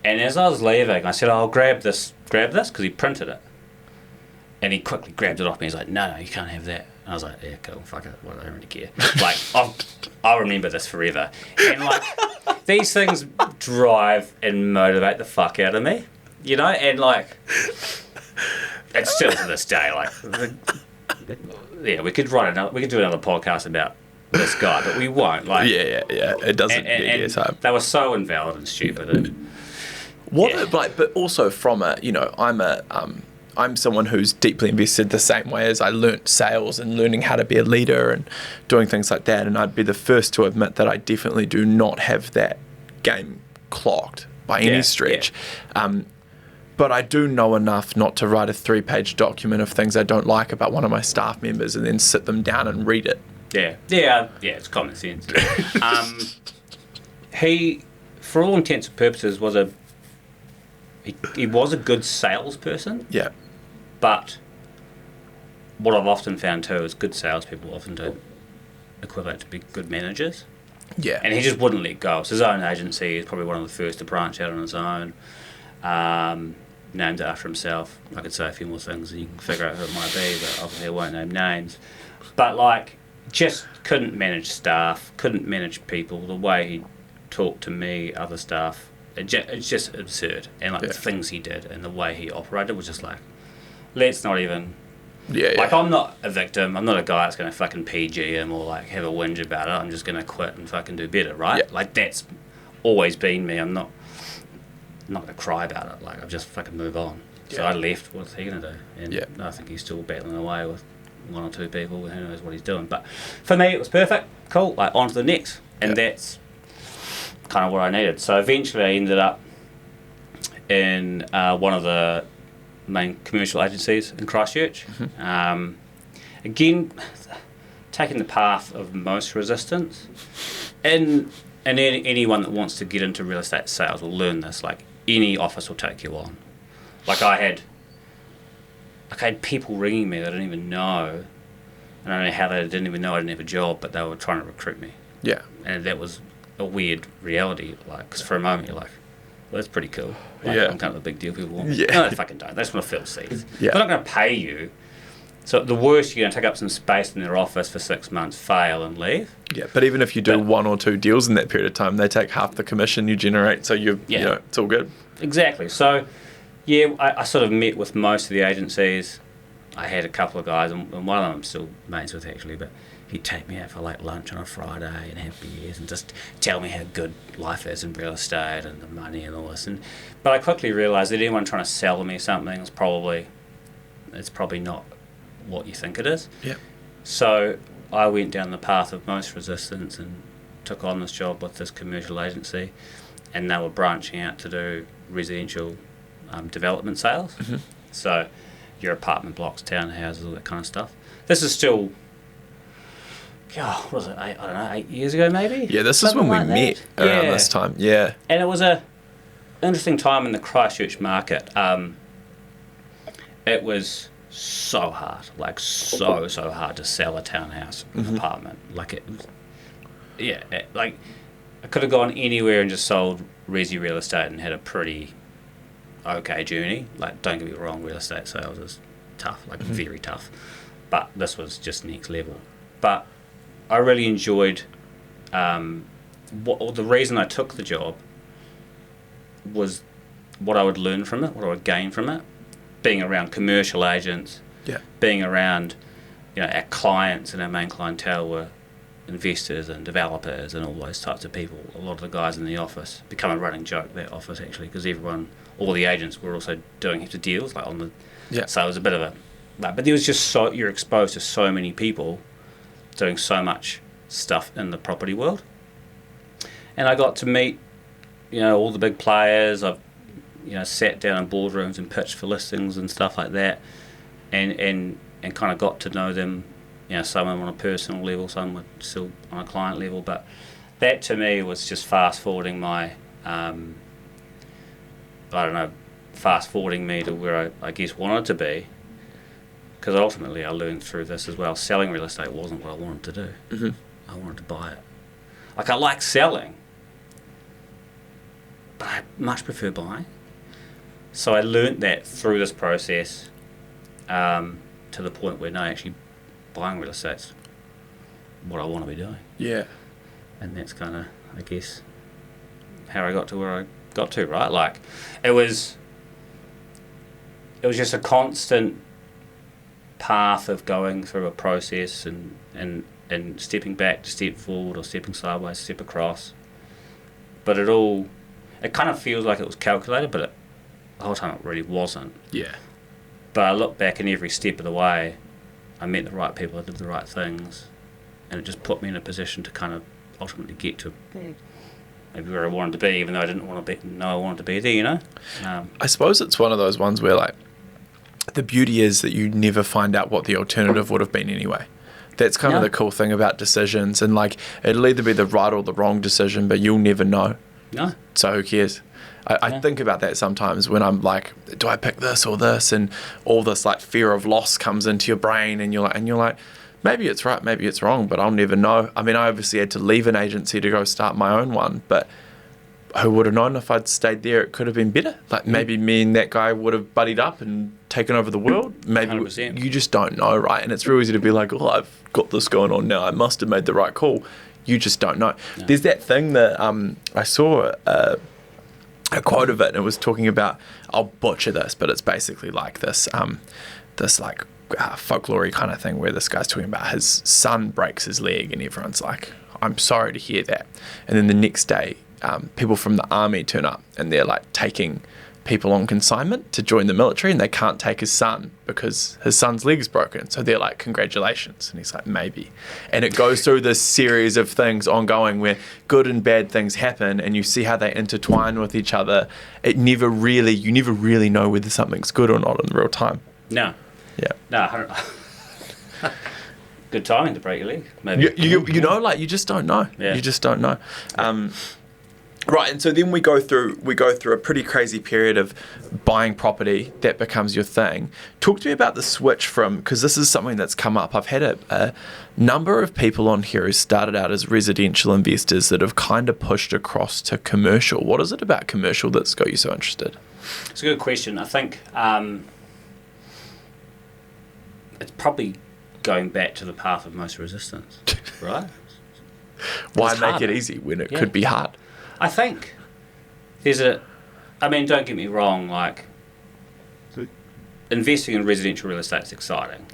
And as I was leaving, I said, I'll grab this, because he printed it. And he quickly grabbed it off me. He's like, no, you can't have that. And I was like, yeah, cool, fuck it, I don't really care. I'll remember this forever. And these things drive and motivate the fuck out of me, and it's still to this day, we could do another podcast about this guy, but we won't. It doesn't get his home. They were so invalid and stupid. But also from I'm someone who's deeply invested the same way as I learnt sales and learning how to be a leader and doing things like that. And I'd be the first to admit that I definitely do not have that game clocked by any stretch. But I do know enough not to write a 3-page document of things I don't like about one of my staff members and then sit them down and read it. Yeah, it's common sense. He, for all intents and purposes, he was a good salesperson. Yeah. But what I've often found too is good salespeople often don't equivalent to be good managers. Yeah. And he just wouldn't let go. It's his own agency. He's probably one of the first to branch out on his own. Named it after himself. I could say a few more things and you can figure out who it might be, but obviously I won't name names. But just couldn't manage staff, couldn't manage people. The way he talked to me, other staff, it's just absurd. And the things he did and the way he operated was just let's not even. I'm not a victim. I'm not a guy that's going to fucking PG him or have a whinge about it. I'm just going to quit and fucking do better, right? Yeah. That's always been me. I'm not. not going to cry about it. Like, I've just fucking move on. So Yeah. I left. What's he going to do? And Yeah. I think he's still battling away with one or two people. Who knows what he's doing? But for me, it was perfect. Cool. Like, on to the next. And that's kind of what I needed. So eventually I ended up in one of the main commercial agencies in Christchurch. Again, taking the path of most resistance. And anyone that wants to get into real estate sales will learn this. Like, any office will take you on. Like, I had people ringing me that I didn't even know. And I don't know how they didn't even know I didn't have a job, but they were trying to recruit me. Yeah. And that was a weird reality. Like, because for a moment you're like, well, that's pretty cool. Like, Yeah. I'm kind of a big deal. People want me. Yeah. No, they fucking don't. They just want to fill seats. Yeah. They're not going to pay you. So the worst, you're going to take up some space in their office for 6 months, fail and leave. Yeah, but even if you do one or two deals in that period of time, they take half the commission you generate, so you know, it's all good. Exactly. So, yeah, I sort of met with most of the agencies. I had a couple of guys, and one of them I'm still mates with actually, but he'd take me out for like lunch on a Friday and have beers and just tell me how good life is in real estate and the money and all this. But I quickly realised that anyone trying to sell me something is probably not what you think it is. Yeah. So I went down the path of most resistance and took on this job with this commercial agency, and they were branching out to do residential development sales. So your apartment blocks, townhouses, all that kind of stuff. This is still, what was it, I don't know, 8 years ago maybe? Yeah, this is when we met around this time. Yeah. And it was a interesting time in the Christchurch market. It was so hard, like so hard to sell a townhouse apartment. Like like I could have gone anywhere and just sold resi real estate and had a pretty okay journey. Like, don't get me wrong, real estate sales is tough, like very tough. But this was just next level. But I really enjoyed the reason I took the job was what I would learn from it, what I would gain from it. Being around commercial agents, being around, our clients, and our main clientele were investors and developers and all those types of people. A lot of the guys in the office become a running joke, that office actually, because all the agents were also doing heaps of deals, like on the. Yeah. So it was a bit of a, but there was just you're exposed to so many people doing so much stuff in the property world, and I got to meet, all the big players. I've sat down in boardrooms and pitched for listings and stuff like that, and kind of got to know them. Some on a personal level, some were still on a client level, but that to me was just fast forwarding my, fast forwarding me to where I guess wanted to be, because ultimately I learned through this as well. Selling real estate wasn't what I wanted to do. I wanted to buy it. Like, I like selling, but I much prefer buying. So I learnt that through this process, to the point where now actually buying real estate's what I want to be doing. Yeah. And that's kind of, I guess, how I got to where I got to, right? Like, it was just a constant path of going through a process and stepping back to step forward, or stepping sideways, step across. But it kind of feels like it was calculated, but the whole time it really wasn't. Yeah. But I look back, and every step of the way, I met the right people, I did the right things, and it just put me in a position to kind of ultimately get to maybe where I wanted to be, even though I didn't want to know I wanted to be there, I suppose it's one of those ones where, like, the beauty is that you never find out what the alternative would have been anyway. That's kind of the cool thing about decisions, and, like, it'll either be the right or the wrong decision, but you'll never know. No. So who cares? I think about that sometimes when I'm like, do I pick this or this? And all this, like, fear of loss comes into your brain, and you're like, maybe it's right, maybe it's wrong, but I'll never know. I mean, I obviously had to leave an agency to go start my own one, but who would have known if I'd stayed there? It could have been better. Like, maybe me and that guy would have buddied up and taken over the world. Maybe 100%. You just don't know, right? And it's real easy to be like, oh, I've got this going on now, I must have made the right call. You just don't know. No. There's that thing that I saw a quote of it, and it was talking about, I'll butcher this, but it's basically like this folklore kind of thing where this guy's talking about his son breaks his leg, and everyone's like, I'm sorry to hear that. And then the next day, people from the army turn up and they're like taking people on consignment to join the military, and they can't take his son because his son's leg's broken. So they're like, congratulations. And he's like, maybe. And it goes through this series of things ongoing where good and bad things happen, and you see how they intertwine with each other. You never really know whether something's good or not in real time. No. Yeah. No. Good timing to break your leg, maybe. You know, like, you just don't know. Yeah. You just don't know. Right, and so then we go through a pretty crazy period of buying property. That becomes your thing. Talk to me about the switch from, because this is something that's come up. I've had a number of people on here who started out as residential investors that have kind of pushed across to commercial. What is it about commercial that's got you so interested? It's a good question. I think it's probably going back to the path of most resistance, right? Why It's make harder. it easy when it could be hard? I think don't get me wrong, like, investing in residential real estate is exciting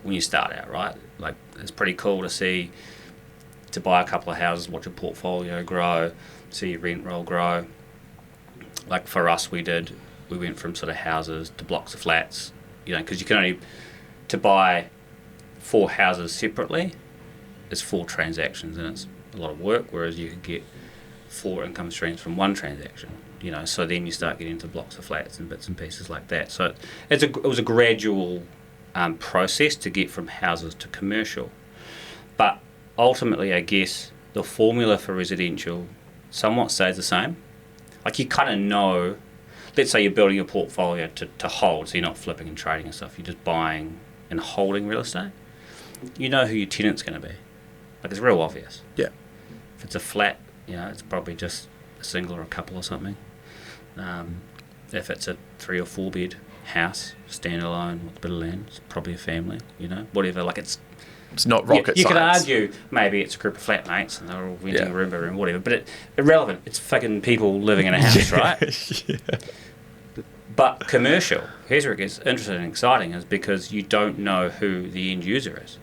when you start out, right? Like, it's pretty cool to buy a couple of houses, watch your portfolio grow, see your rent roll grow. Like, for us, we went from sort of houses to blocks of flats, because you can only, to buy 4 houses separately, it's 4 transactions, and it's a lot of work, whereas you could get 4 income streams from 1 transaction, so then you start getting into blocks of flats and bits and pieces like that. So it was a gradual process to get from houses to commercial. But ultimately, I guess, the formula for residential somewhat stays the same. Like, you kind of know, let's say you're building a portfolio to hold, so you're not flipping and trading and stuff, you're just buying and holding real estate. You know who your tenant's going to be. Like, it's real obvious. Yeah. If it's a flat, it's probably just a single or a couple or something. If it's a 3 or 4 bed house, standalone with a bit of land, it's probably a family, whatever. Like, it's not rocket you science. could argue maybe it's a group of flatmates and they're all renting a room by room, whatever, but irrelevant. It's fucking people living in a house, right? Yeah. But commercial, here's where it gets interesting and exciting, is because you don't know who the end user is.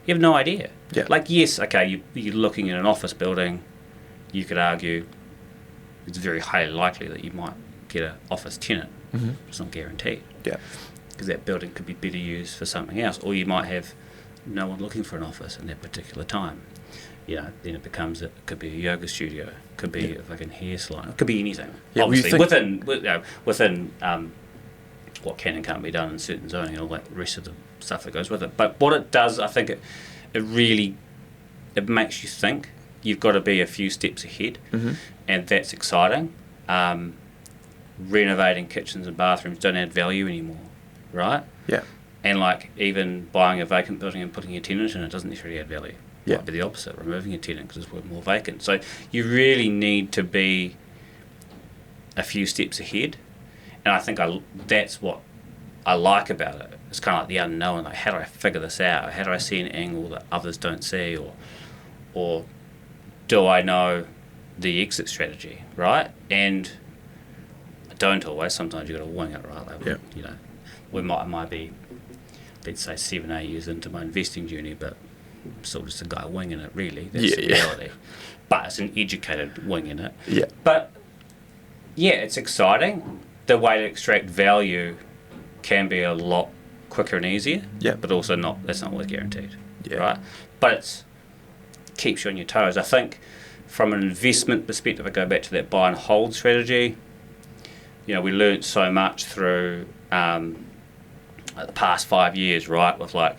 You have no idea. Yeah. Like, yes, okay, you're looking at an office building, you could argue it's very highly likely that you might get an office tenant. Mm-hmm. It's not guaranteed. Yeah. Because that building could be better used for something else, or you might have no one looking for an office in that particular time. Then it could be a yoga studio, could be a fucking hair salon, it could be anything. Yeah, obviously, within what can and can't be done in certain zoning and all that rest of the stuff that goes with it. But what it does, I think it really makes you think. You've got to be a few steps ahead, and that's exciting. Renovating kitchens and bathrooms don't add value anymore, right? Yeah. And like, even buying a vacant building and putting a tenant in it doesn't necessarily add value. Yeah. Might be the opposite, removing a tenant because it's worth more vacant. So you really need to be a few steps ahead, and I think that's what I like about it. It's kind of like the unknown. Like, how do I figure this out? How do I see an angle that others don't see, or do I know the exit strategy, right? And I don't always. Sometimes you've got to wing it, right? Like, I might be, let's say, 7-8 years into my investing journey, but I'm still just a guy winging it, really. That's the reality. But it's an educated wing in it. Yeah. But, it's exciting. The way to extract value can be a lot quicker and easier. Yeah. But also that's not always guaranteed. Yeah. Right? But it keeps you on your toes. I think from an investment perspective, I go back to that buy and hold strategy. We learnt so much through the past 5 years, right, with like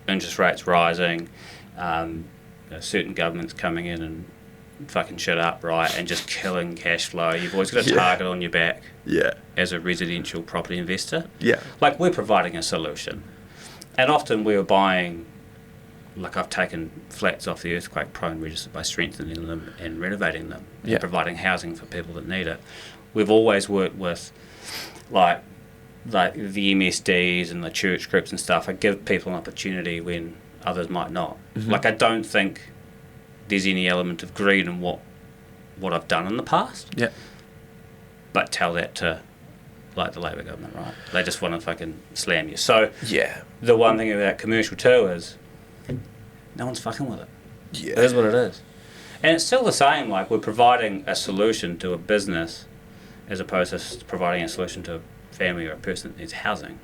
interest rates rising, certain governments coming in and fucking shit up, right, and just killing cash flow. You've always got a target on your back as a residential property investor. Yeah. Like, we're providing a solution. And often we're buying, like, I've taken flats off the earthquake prone register by strengthening them and renovating them and providing housing for people that need it. We've always worked with, like the MSDs and the church groups and stuff. I give people an opportunity when others might not. Mm-hmm. Like, I don't think there's any element of greed in what I've done in the past. Yeah. But tell that to, like, the Labour government, right? They just want to fucking slam you. So the one thing about commercial too is no one's fucking with it. Yeah. It is what it is. And it's still the same, like we're providing a solution to a business as opposed to providing a solution to a family or a person that needs housing.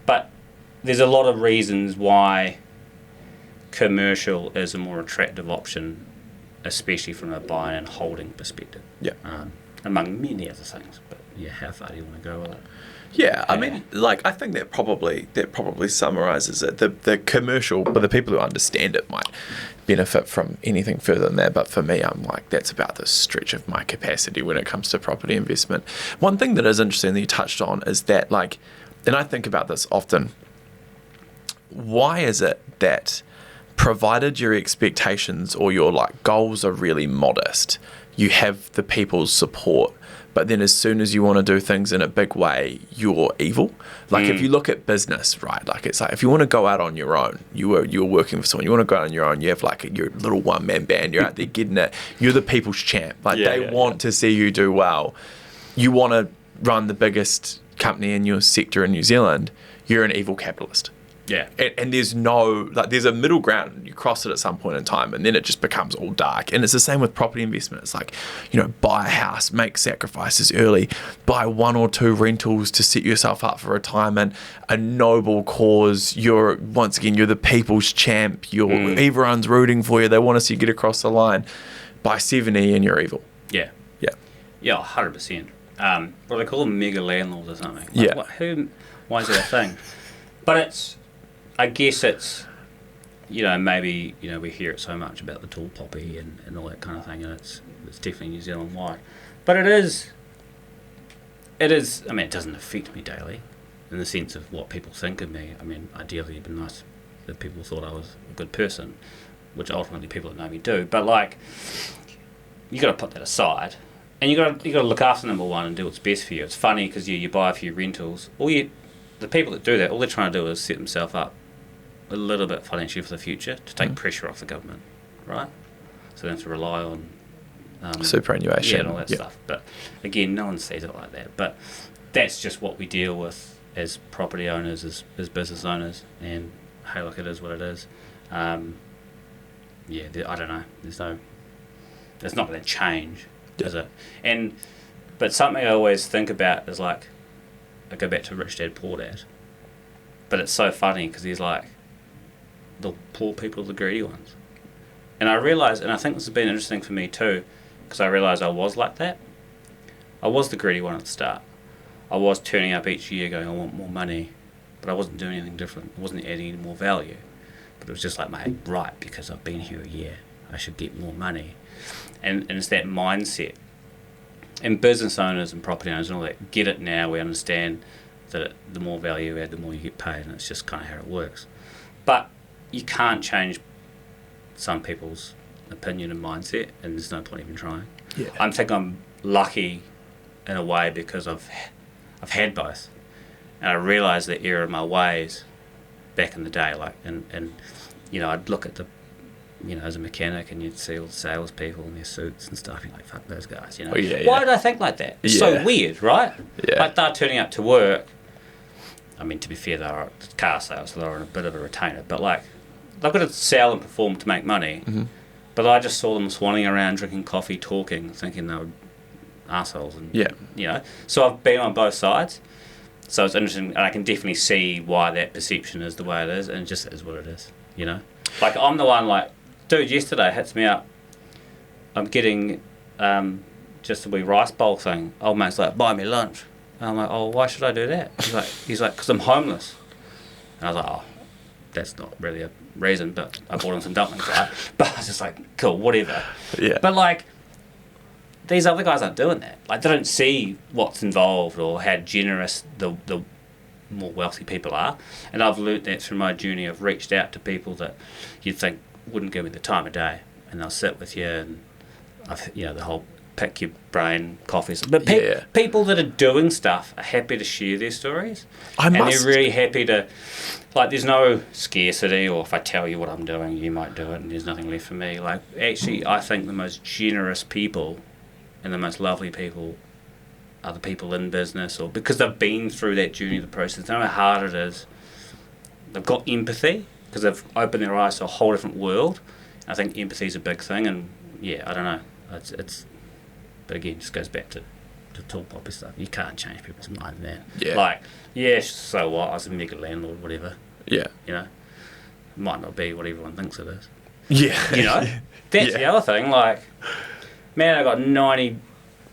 But there's a lot of reasons why commercial is a more attractive option, especially from a buying and holding perspective. Yeah. Among many other things. But yeah, how far do you want to go with it? Yeah, I mean, like, I think that probably summarises it. The commercial, but the people who understand it might benefit from anything further than that. But for me, I'm like, that's about the stretch of my capacity when it comes to property investment. One thing that is interesting that you touched on is that, like, and I think about this often, why is it that provided your expectations or your, like, goals are really modest, you have the people's support, but then as soon as you want to do things in a big way, you're evil. Like if you look at business, right? Like it's like if you want to go out on your own, you're working for someone, you want to go out on your own, you have like your little one-man band, you're out there getting it, you're the people's champ. Like they want to see you do well. You want to run the biggest company in your sector in New Zealand, you're an evil capitalist. Yeah. And there's no, like, there's a middle ground. You cross it at some point in time and then it just becomes all dark. And it's the same with property investment. It's like, buy a house, make sacrifices early, buy 1 or 2 rentals to set yourself up for retirement, a noble cause. You're the people's champ. Everyone's rooting for you. They want to see you get across the line. By 70 and you're evil. Yeah. Yeah. Yeah, 100%. What do they call them? Mega landlords or something. Like, yeah. Why is that a thing? But I guess it's, maybe, we hear it so much about the tall poppy and all that kind of thing, and it's definitely New Zealand wide. But it is, I mean, it doesn't affect me daily in the sense of what people think of me. I mean, ideally it'd be nice if people thought I was a good person, which ultimately people that know me do. But, like, you got to put that aside. And you got to look after number one and do what's best for you. It's funny because you buy a few rentals. The people that do that, all they're trying to do is set themselves up a little bit financially for the future to take pressure off the government, right? So they don't have to rely on superannuation and all that stuff. But again, no one sees it like that. But that's just what we deal with as property owners, as business owners, and hey, look, it is what it is. I don't know. It's not going to change, is it? But something I always think about is like, I go back to Rich Dad Poor Dad, but it's so funny because he's like, the poor people are the greedy ones. And I realise, and I think this has been interesting for me too, because I realised I was like that. I was the greedy one at the start. I was turning up each year going, I want more money, but I wasn't doing anything different. I wasn't adding any more value. But it was just like, mate, right, because I've been here a year, I should get more money. And it's that mindset. And business owners and property owners and all that get it now. We understand that the more value you add, the more you get paid, and it's just kind of how it works. But you can't change some people's opinion and mindset, and there's no point even trying. Yeah. I think I'm lucky in a way because I've had both, and I realised the error of my ways back in the day. Like, and I'd look at the, as a mechanic, and you'd see all the salespeople in their suits and stuff. You're like, fuck those guys, Oh, yeah, Why did I think like that? It's so weird, right? Yeah. Like, they're turning up to work. I mean, to be fair, they were car sales, so they were in a bit of a retainer. But, like, they've got to sell and perform to make money. Mm-hmm. But I just saw them swanning around, drinking coffee, talking, thinking they were assholes. And, So I've been on both sides. So it's interesting, and I can definitely see why that perception is the way it is, and it just is what it is, Like, I'm the one, like, dude, yesterday hits me up. I'm getting just a wee rice bowl thing. Old mate's like, buy me lunch. And I'm like, oh, why should I do that? He's like, because I'm homeless. And I was like, oh, that's not really a reason, but I bought him some dumplings, right? But I was just like, cool, whatever. Yeah. But, like, these other guys aren't doing that. Like, they don't see what's involved or how generous the more wealthy people are. And I've learnt that through my journey. I've reached out to people that you'd think wouldn't give me the time of day, and they'll sit with you, and the whole pick your brain coffees. But people that are doing stuff are happy to share their stories, and they're really happy to, like, there's no scarcity, or if I tell you what I'm doing, you might do it, and there's nothing left for me. Like, actually, I think the most generous people and the most lovely people are the people in business, or because they've been through that journey, the process. They know how hard it is. They've got empathy because they've opened their eyes to a whole different world. I think empathy is a big thing, and yeah, I don't know. It's but again, it just goes back to tall poppy stuff. You can't change people's minds, man. Yeah. Like, yeah, so what? I was a mega landlord, whatever. Yeah. You know, it might not be what everyone thinks it is. Yeah. You know, that's the other thing. Like, man, I got 90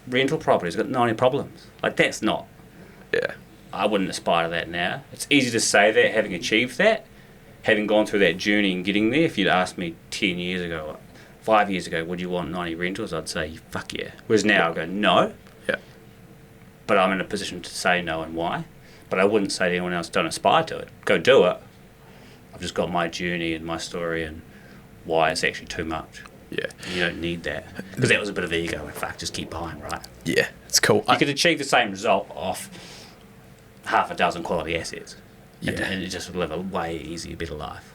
rental properties, got 90 problems. Like, that's not. Yeah. I wouldn't aspire to that now. It's easy to say that, having achieved that, having gone through that journey and getting there. If you'd asked me 10 years ago, 5 years ago, would you want 90 rentals? I'd say, fuck yeah. Whereas now I go, no. Yeah. But I'm in a position to say no and why. But I wouldn't say to anyone else, don't aspire to it. Go do it. I've just got my journey and my story and why it's actually too much. Yeah. You don't need that. Because that was a bit of ego. Like, fuck, just keep buying, right? Yeah. It's cool. You could achieve the same result off half a dozen quality assets. Yeah. And it just would live a way easier, better life.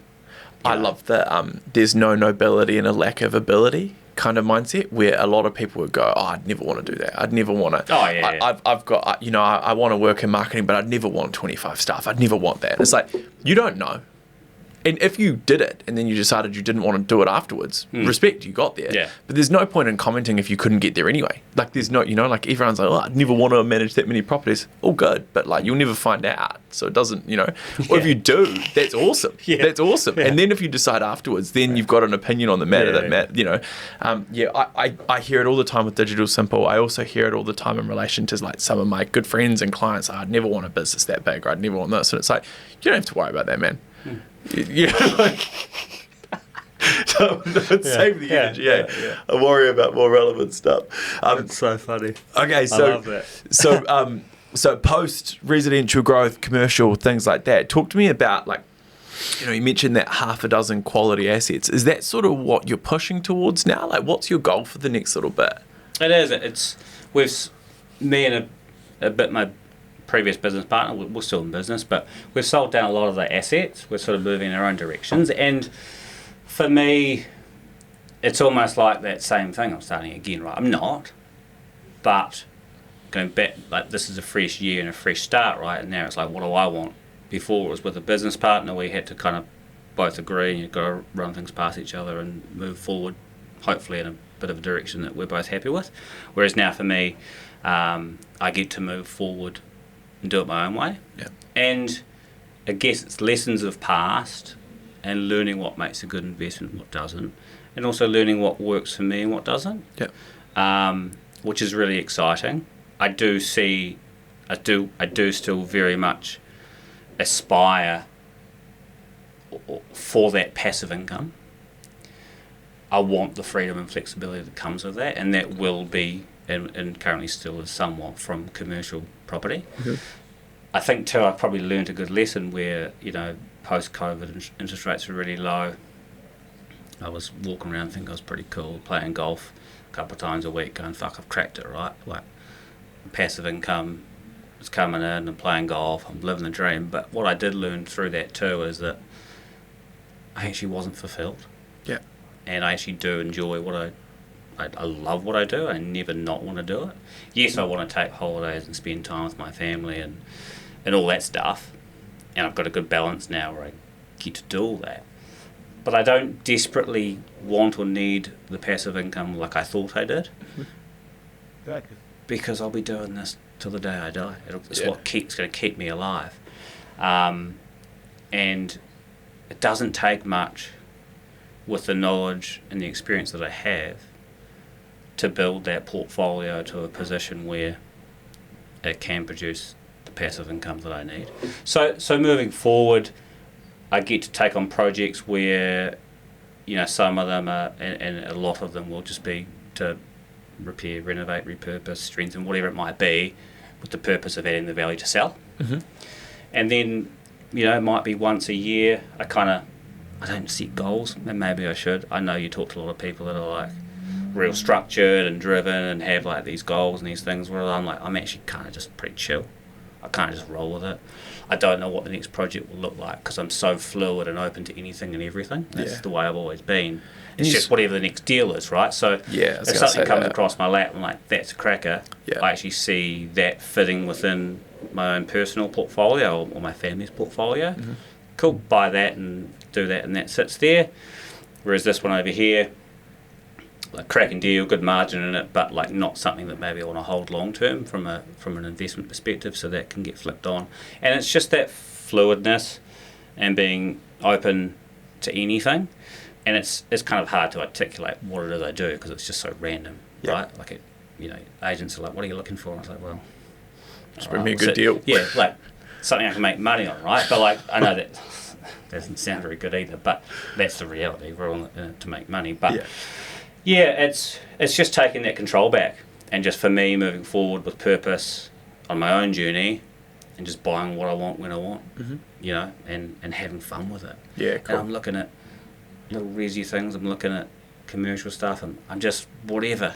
I love the there's no nobility and a lack of ability kind of mindset, where a lot of people would go, oh, I'd never want to do that. I'd never want to. Oh, yeah. I've got, you know, I want to work in marketing, but I'd never want 25 staff. I'd never want that. And it's like, you don't know. And if you did it and then you decided you didn't want to do it afterwards, respect, you got there. Yeah. But there's no point in commenting if you couldn't get there anyway. Like, there's no, you know, like everyone's like, oh, I'd never want to manage that many properties. All good, but like, you'll never find out. So it doesn't, you know, or if you do, that's awesome. Yeah. That's awesome. Yeah. And then if you decide afterwards, then you've got an opinion on the matter you know. I hear it all the time with Digital Simple. I also hear it all the time in relation to like some of my good friends and clients. I'd never want a business that big, or I'd never want this. And it's like, you don't have to worry about that, man. You know, like, so save the energy. I worry about more relevant stuff. It's so funny. Okay, so I love that. So post residential growth, commercial, things like that. Talk to me about, like, you know, you mentioned that half a dozen quality assets. Is that sort of what you're pushing towards now? Like, what's your goal for the next little bit? It is. Me and a bit my previous business partner, we're still in business, but we've sold down a lot of the assets. We're sort of moving in our own directions. And for me, it's almost like that same thing. I'm starting again, right? I'm not. But going back, like, this is a fresh year and a fresh start, right? And now it's like, what do I want? Before it was with a business partner, we had to kind of both agree and you've got to run things past each other and move forward, hopefully in a bit of a direction that we're both happy with. Whereas now for me, I get to move forward and do it my own way. Yeah. And I guess it's lessons of past and learning what makes a good investment and what doesn't, and also learning what works for me and what doesn't. Yeah. Which is really exciting. I do still very much aspire for that passive income. I want the freedom and flexibility that comes with that, and that will be, and currently still is somewhat, from commercial property. Mm-hmm. I think too, I've probably learned a good lesson where, you know, post-COVID interest rates were really low. I was walking around thinking I was pretty cool, playing golf a couple of times a week, going, fuck, I've cracked it, right? Like, passive income is coming in and playing golf, I'm living the dream. But what I did learn through that too is that I actually wasn't fulfilled. Yeah. And I actually do enjoy what I love what I do. I never not want to do it. Yes, I want to take holidays and spend time with my family and all that stuff. And I've got a good balance now where I get to do all that. But I don't desperately want or need the passive income like I thought I did. Because I'll be doing this till the day I die. It's what keeps going to keep me alive. And it doesn't take much with the knowledge and the experience that I have to build that portfolio to a position where it can produce the passive income that I need. So moving forward, I get to take on projects where, you know, some of them are, and a lot of them will just be to repair, renovate, repurpose, strengthen, whatever it might be, with the purpose of adding the value to sell. Mm-hmm. And then, you know, it might be once a year, I don't set goals, and maybe I should. I know you talk to a lot of people that are like real structured and driven and have like these goals and these things, where I'm actually kind of just pretty chill. I kind of just roll with it. I don't know what the next project will look like because I'm so fluid and open to anything and everything. That's the way I've always been. It's just whatever the next deal is, right? So if something comes across my lap, I'm like, that's a cracker. Yeah. I actually see that fitting within my own personal portfolio or my family's portfolio. Mm-hmm. Cool, buy that and do that, and that sits there. Whereas this one over here, a cracking deal, good margin in it, but like not something that maybe I want to hold long term from an investment perspective. So that can get flipped on, and it's just that fluidness and being open to anything. And it's kind of hard to articulate what it is I do because it's just so random, right? Like agents are like, "What are you looking for?" And I was like, "Well, just bring me a good deal." Yeah, like something I can make money on, right? But like I know that doesn't sound very good either, but that's the reality. We're all in it to make money, but it's just taking that control back, and just for me moving forward with purpose on my own journey, and just buying what I want when I want, and having fun with it. Yeah, cool. And I'm looking at little resi things. I'm looking at commercial stuff, and I'm just whatever,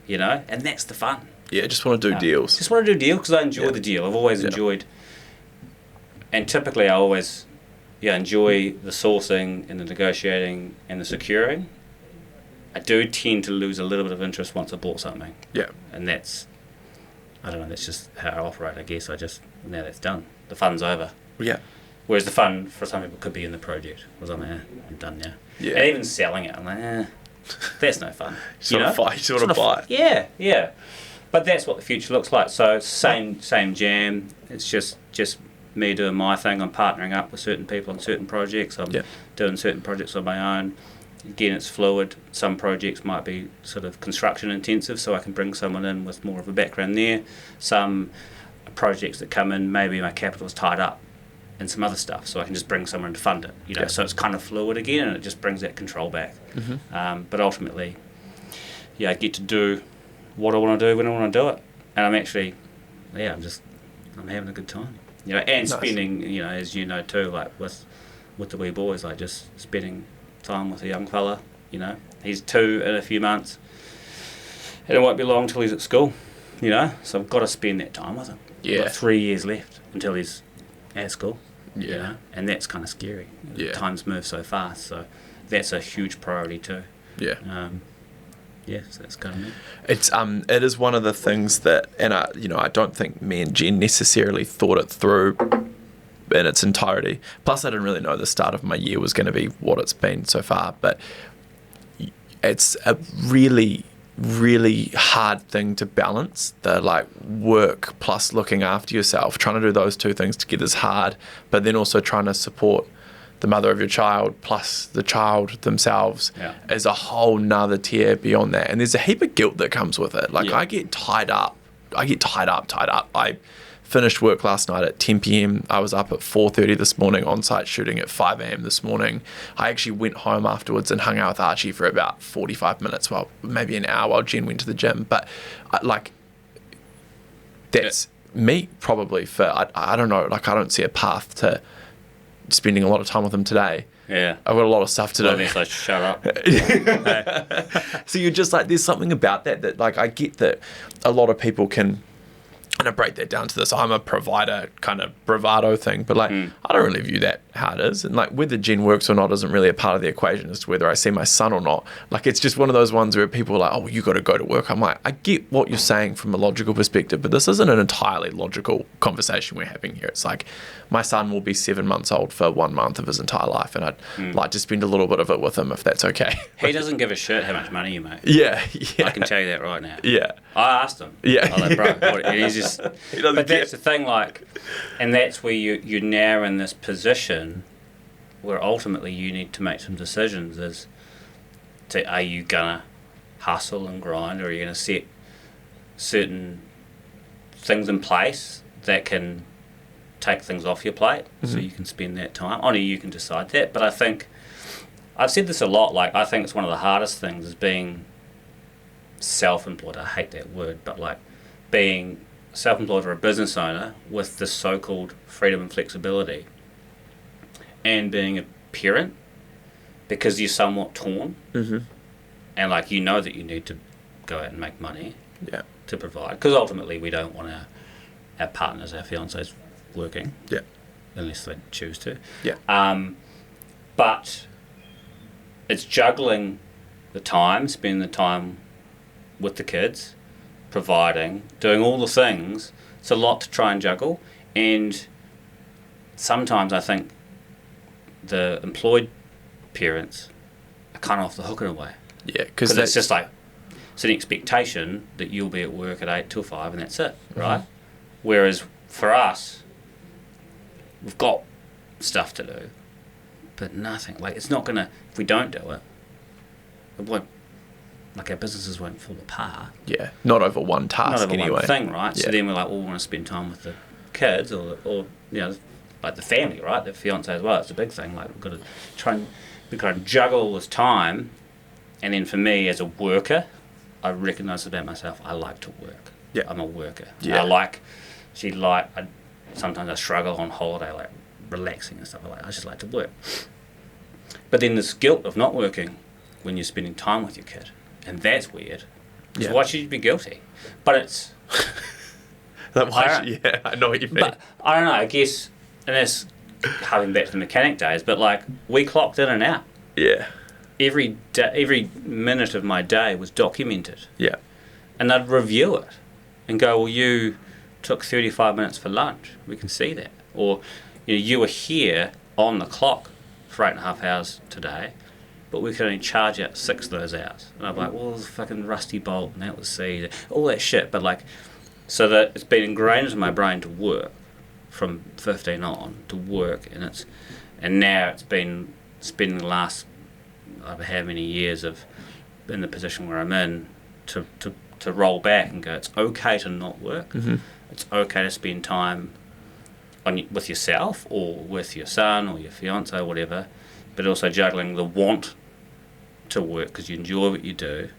and that's the fun. Yeah, just want to do deals. Just want to do deals because I enjoy the deal. I've always enjoyed, and typically I always enjoy the sourcing and the negotiating and the securing. I do tend to lose a little bit of interest once I bought something. Yeah. And that's, I don't know, that's just how I operate, I guess. Now that's done. The fun's over. Yeah. Whereas the fun for some people could be in the project. Whereas I'm done now. Yeah. And even selling it, I'm like, that's no fun. Sort of buy it. Yeah. But that's what the future looks like. So same jam. It's just me doing my thing. I'm partnering up with certain people on certain projects. I'm doing certain projects on my own. Again, it's fluid. Some projects might be sort of construction intensive, so I can bring someone in with more of a background there. Some projects that come in, maybe my capital's tied up in some other stuff, so I can just bring someone to fund it. So it's kind of fluid again, and it just brings that control back. Mm-hmm. But ultimately, I get to do what I want to do when I want to do it, and I'm actually, I'm having a good time. And nice. Spending, as you know too, like with the wee boys, like just spending time with a young fella. He's 2 in a few months, and it won't be long till he's at school. So I've got to spend that time with him. Yeah. I've got 3 years left until he's at school. Yeah. And that's kind of scary. Yeah. Times move so fast, so that's a huge priority too. Yeah. So that's kind of me. It is one of the things that, and I don't think me and Jen necessarily thought it through in its entirety. Plus, I didn't really know the start of my year was going to be what it's been so far. But it's a really, really hard thing to balance. The work plus looking after yourself. Trying to do those two things together is hard. But then also trying to support the mother of your child plus the child themselves is a whole nother tier beyond that. And there's a heap of guilt that comes with it. I get tied up. I finished work last night at 10 p.m. I was up at 4:30 this morning, on-site shooting at 5 a.m. this morning. I actually went home afterwards and hung out with Archie for about 45 minutes, maybe an hour while Jen went to the gym. But that's me probably for, I don't know, I don't see a path to spending a lot of time with him today. Yeah. I've got a lot of stuff to do. So shut up. So you're just there's something about that I get that a lot of people can, and I break that down to this, I'm a provider kind of bravado thing, but I don't really view that how it is. And whether Jen works or not isn't really a part of the equation as to whether I see my son or not. It's just one of those ones where people are like, oh, you got to go to work. I'm like, I get what you're saying from a logical perspective, but this isn't an entirely logical conversation we're having here. It's my son will be 7 months old for 1 month of his entire life, and I'd like to spend a little bit of it with him if that's okay. He doesn't give a shit how much money you make. Yeah. I can tell you that right now. Yeah. I asked him. Yeah. I was like, bro, and he's just... He doesn't but that's the thing, and that's where you're now in this position where ultimately you need to make some decisions are you going to hustle and grind, or are you going to set certain things in place that can take things off your plate so you can spend that time? Only you can decide that. But I think, I've said this a lot, I think it's one of the hardest things is being self-employed. I hate that word, but being self-employed or a business owner with the so-called freedom and flexibility, and being a parent, because you're somewhat torn, and that you need to go out and make money to provide, because ultimately we don't want our partners, our fiancés working, unless they choose to. But it's juggling the time, spending the time with the kids, providing, doing all the things. It's a lot to try and juggle, and sometimes I think the employed parents are kind of off the hook in a way. Yeah, because it's just It's an expectation that you'll be at work at 8 till 5 and that's it, right? Whereas for us, we've got stuff to do, but nothing. Like, it's not going to, if we don't do it, it won't, like, our businesses won't fall apart. Yeah, not over one task Not over anyway. one thing, right? Yeah. So then we're like, well, we want to spend time with the kids or you know, like the family, right? The fiance as well. It's a big thing. Like, we've got to we've got to juggle all this time. And then for me as a worker, I recognise about myself, I like to work. Yeah. I'm a worker. Yeah. Sometimes I struggle on holiday, like relaxing and stuff like that. I just like to work. But then this guilt of not working when you're spending time with your kid. And that's weird. Because why should you be guilty? But it's... I know what you mean. But I don't know, I guess, and that's harking back to the mechanic days, but like, we clocked in and out. Yeah. Every minute of my day was documented. Yeah. And I'd review it and go, well, you took 35 minutes for lunch. We can see that. Or, you were here on the clock for 8.5 hours today, but we could only charge out 6 of those hours. And I'm like, well, it was a fucking rusty bolt, and that was seed, all that shit. But like, so that it's been ingrained into my brain to work from 15 on, to work, and now it's been spending the last, I don't know how many years of in the position where I'm in to roll back and go, it's okay to not work. Mm-hmm. It's okay to spend time with yourself or with your son or your fiance or whatever, but also juggling the want to work because you enjoy what you do.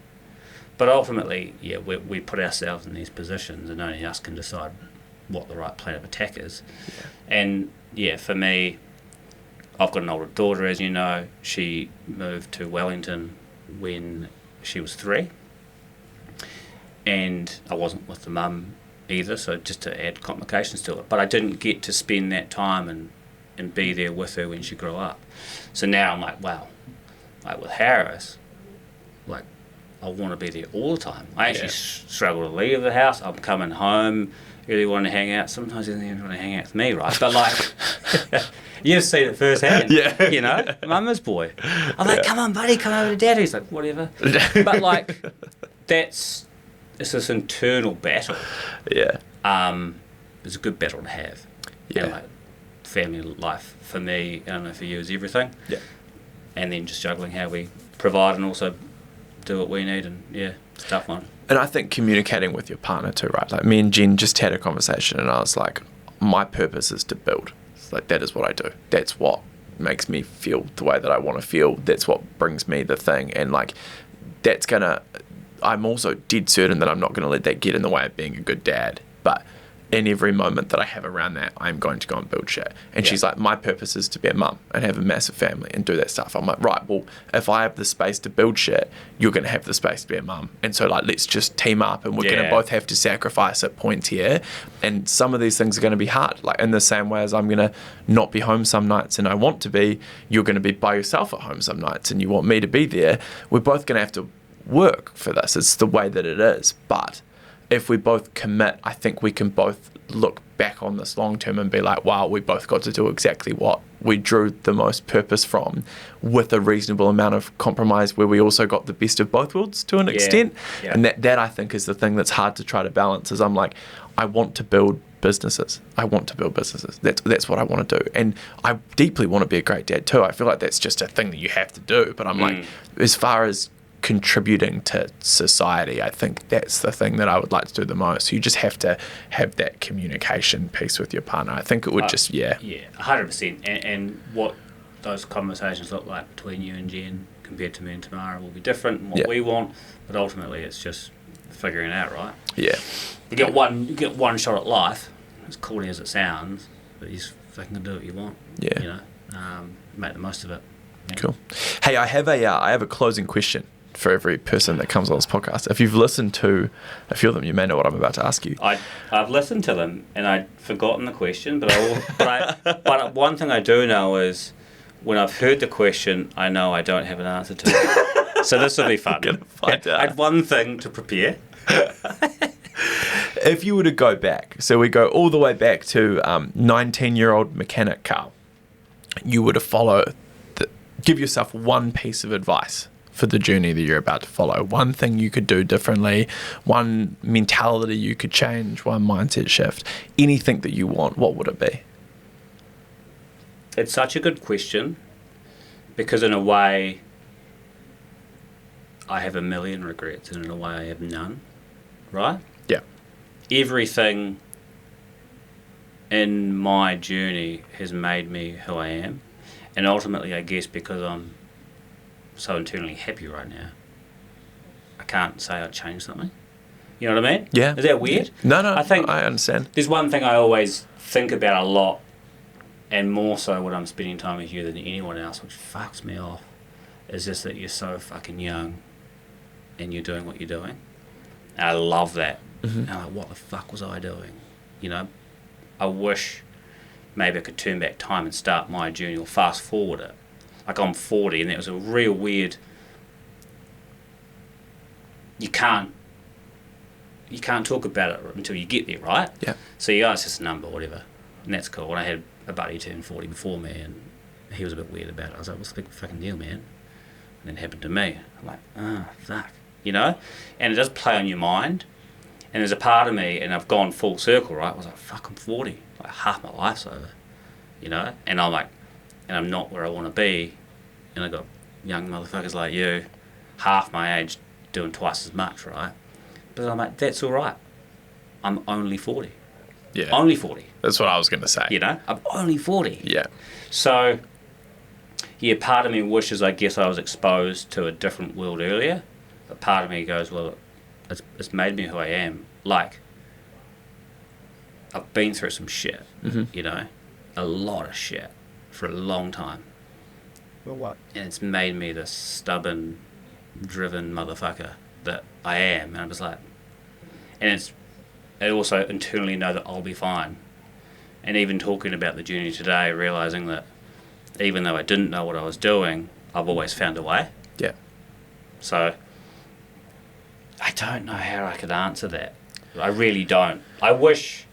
But ultimately, yeah, we put ourselves in these positions and only us can decide what the right plan of attack is. Yeah. And yeah, for me, I've got an older daughter, as you know. She moved to Wellington when she was 3. And I wasn't with the mum either, so just to add complications to it. But I didn't get to spend that time and be there with her when she grew up. So now I'm like, wow, like with Harris, like I want to be there all the time. I actually struggle to leave the house. I'm coming home, really want to hang out. Sometimes he doesn't even want to hang out with me, right? But like, you've seen it firsthand. Yeah. You know, mama's boy. I'm like, come on, buddy, come over to dad. He's like, whatever. But like, it's this internal battle. Yeah. It's a good battle to have. Yeah. And like, family life for me, I don't know, for you is everything. Yeah. And then just juggling how we provide and also do what we need, and yeah, it's a tough one. And I think communicating with your partner too, right? Like me and Jen just had a conversation and I was like, my purpose is to build. It's like, that is what I do. That's what makes me feel the way that I want to feel. That's what brings me the thing. And like, I'm also dead certain that I'm not going to let that get in the way of being a good dad. But in every moment that I have around that, I'm going to go and build shit. And she's like, my purpose is to be a mum and have a massive family and do that stuff. I'm like, right, well, if I have the space to build shit, you're going to have the space to be a mum. And so like, let's just team up and we're going to both have to sacrifice at points here. And some of these things are going to be hard. Like in the same way as I'm going to not be home some nights and I want to be, you're going to be by yourself at home some nights and you want me to be there. We're both going to have to work for this. It's the way that it is. But if we both commit, I think we can both look back on this long term and be like, wow, we both got to do exactly what we drew the most purpose from, with a reasonable amount of compromise where we also got the best of both worlds to an extent. Yeah. And that I think is the thing that's hard to try to balance, is I'm like, I want to build businesses. That's what I want to do. And I deeply want to be a great dad too. I feel like that's just a thing that you have to do. But I'm like, as far as contributing to society, I think that's the thing that I would like to do the most. You just have to have that communication piece with your partner. I think it would 100%. And what those conversations look like between you and Jen compared to me and Tamara will be different, and what we want, but ultimately it's just figuring it out, right? You get one shot at life, as corny as it sounds, but you fucking do what you want. Make the most of it. Cool. Hey, I have a closing question for every person that comes on this podcast. If you've listened to a few of them, you may know what I'm about to ask you. I've listened to them and I'd forgotten the question, but one thing I do know is when I've heard the question, I know I don't have an answer to it. So this will be fun. I had one thing to prepare. If you were to go back, so we go all the way back to 19-year-old mechanic Karl, you were to give yourself one piece of advice for the journey that you're about to follow? One thing you could do differently, one mentality you could change, one mindset shift, anything that you want, what would it be? It's such a good question because in a way I have a million regrets and in a way I have none, right? Yeah. Everything in my journey has made me who I am, and ultimately I guess because I'm so internally happy right now, I can't say I'd change something. You know what I mean? Yeah. Is that weird? No, I think I understand. there's one thing I always think about a lot, and more so when I'm spending time with you than anyone else, which fucks me off, is just that you're so fucking young and you're doing what you're doing. And I love that. Mm-hmm. And I'm like, what the fuck was I doing? You know, I wish maybe I could turn back time and start my journey or fast forward it. Like I'm 40 and that was a real weird... You can't talk about it until you get there, right? Yeah. So you go, it's just a number, whatever. And that's cool. And I had a buddy turn 40 before me and he was a bit weird about it. I was like, what's the big fucking deal, man? And then it happened to me. I'm like, fuck. You know? And it does play on your mind. And there's a part of me, and I've gone full circle, right? I was like, fuck, I'm 40. Like, half my life's over. You know? And I'm like, and I'm not where I want to be. And I got young motherfuckers like you, half my age, doing twice as much, right? But I'm like, that's all right. I'm only 40. Yeah. Only 40. That's what I was going to say. You know? I'm only 40. Yeah. So, yeah, part of me wishes, I guess, I was exposed to a different world earlier. But part of me goes, well, it's made me who I am. Like, I've been through some shit, you know? A lot of shit for a long time. Well, what? And it's made me this stubborn, driven motherfucker that I am. And I'm just like... And I also internally know that I'll be fine. And even talking about the journey today, realising that even though I didn't know what I was doing, I've always found a way. Yeah. So, I don't know how I could answer that. I really don't. I wish...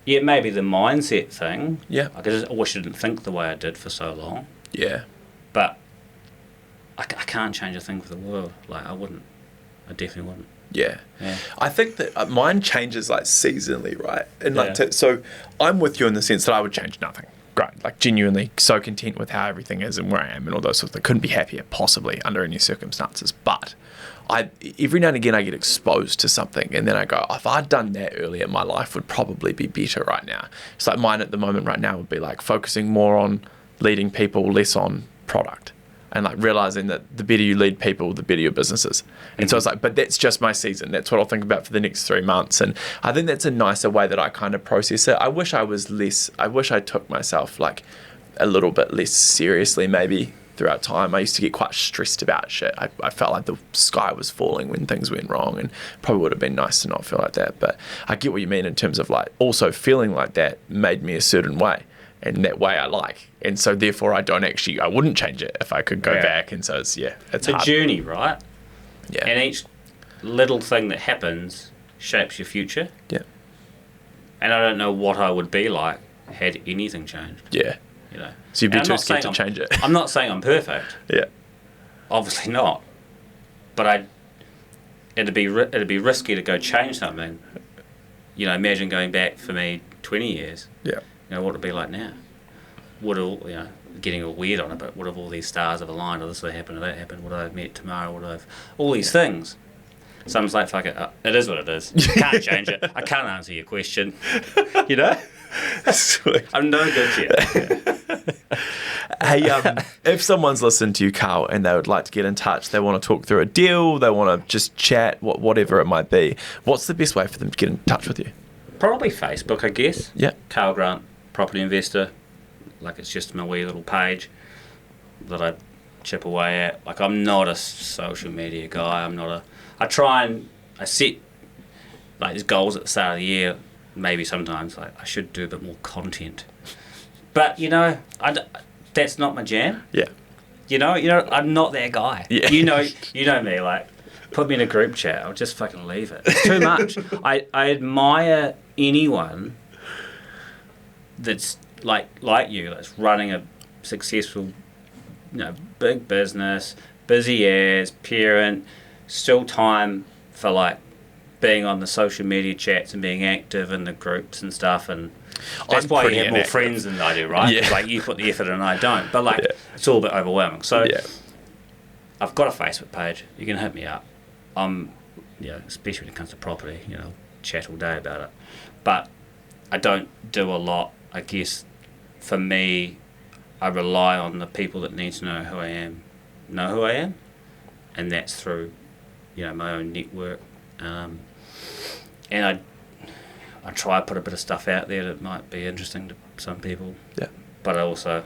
Yeah, maybe the mindset thing. Yeah. I wish I didn't think the way I did for so long. Yeah. But I can't change a thing for the world. Like, I wouldn't. I definitely wouldn't. Yeah. Yeah. I think that mine changes like seasonally, right? And like Yeah. so I'm with you in the sense that I would change nothing. Great. Like genuinely so content with how everything is and where I am and all those sorts of things. Couldn't be happier possibly under any circumstances. But every now and again I get exposed to something and then I go, if I'd done that earlier, my life would probably be better right now. It's like mine at the moment right now would be like focusing more on leading people, less on product. And like realizing that the better you lead people, the better your business is. And so it's like, but that's just my season. That's what I'll think about for the next 3 months. And I think that's a nicer way that I kind of process it. I wish I took myself like a little bit less seriously maybe throughout time. I used to get quite stressed about shit. I felt like the sky was falling when things went wrong, and probably would have been nice to not feel like that. But I get what you mean in terms of like also feeling like that made me a certain way. And that way I like. And so therefore I wouldn't change it if I could go back. And so it's a hard. journey, right? Yeah. And each little thing that happens shapes your future. Yeah. And I don't know what I would be like had anything changed. Yeah. You know. So you'd be And I'm too not scared to saying change it. I'm not saying I'm perfect. Yeah. Obviously not. But it'd be risky to go change something. You know, imagine going back for me 20 years. Yeah. You know, what would it be like now? Would all, you know, getting all weird on it, but would have all these stars have aligned, or this would happen, or that happened, would I have met tomorrow, would I have... All these things. So I'm just like, fuck it, it is what it is. Can't change it. I can't answer your question. You know? Sweet. I'm no good yet. Hey, if someone's listened to you, Karl, and they would like to get in touch, they want to talk through a deal, they want to just chat, whatever it might be, what's the best way for them to get in touch with you? Probably Facebook, I guess. Yeah. Karl Grant, property investor. Like, it's just my wee little page that I chip away at. Like, I'm not a social media guy. I set, like, these goals at the start of the year. Maybe sometimes, like, I should do a bit more content. But, you know, that's not my jam. Yeah. You know, I'm not that guy. Yeah. You know me, like, put me in a group chat, I'll just fucking leave it. It's too much. I admire anyone that's like you, that's running a successful, you know, big business, busy as, parent, still time for like being on the social media chats and being active in the groups and stuff, and that's I'm why you pretty have more inactive. friends than I do, right? Yeah. 'Cause, like you put the effort in and I don't, but like it's all a bit overwhelming. So Yeah. I've got a Facebook page. You can hit me up. Especially when it comes to property, chat all day about it. But I don't do a lot. I guess for me, I rely on the people that need to know who I am, and that's through, my own network. And I try to put a bit of stuff out there that might be interesting to some people. Yeah. But I also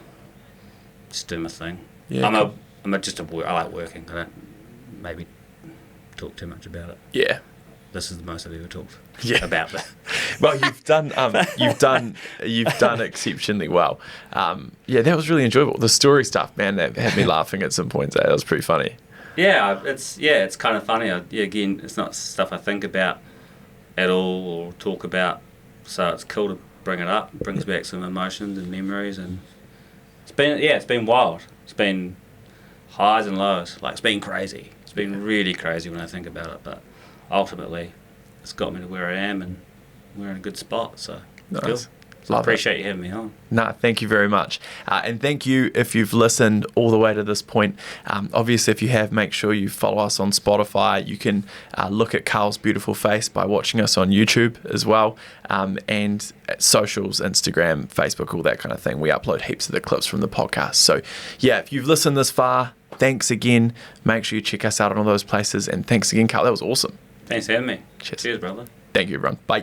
just do my thing. Yeah, I like working. I don't maybe talk too much about it. Yeah. This is the most I've ever talked Yeah. about that. Well, you've done exceptionally well. That was really enjoyable. The story stuff, man, that had me laughing at some points. That was pretty funny. Yeah, it's kind of funny. Again, it's not stuff I think about at all or talk about, so it's cool to bring it up. It brings back some emotions and memories, and it's been wild. It's been highs and lows. Like, it's been crazy. It's been really crazy when I think about it, but ultimately it's got me to where I am, and we're in a good spot, so it's Nice. cool. So I appreciate you having me on. No, thank you very much. And thank you if you've listened all the way to this point. Obviously, if you have, make sure you follow us on Spotify. You can look at Karl's beautiful face by watching us on YouTube as well. And socials, Instagram, Facebook, all that kind of thing. We upload heaps of the clips from the podcast. So, if you've listened this far, thanks again. Make sure you check us out on all those places. And thanks again, Karl. That was awesome. Thanks for having me. Cheers. Cheers, brother. Thank you, everyone. Bye.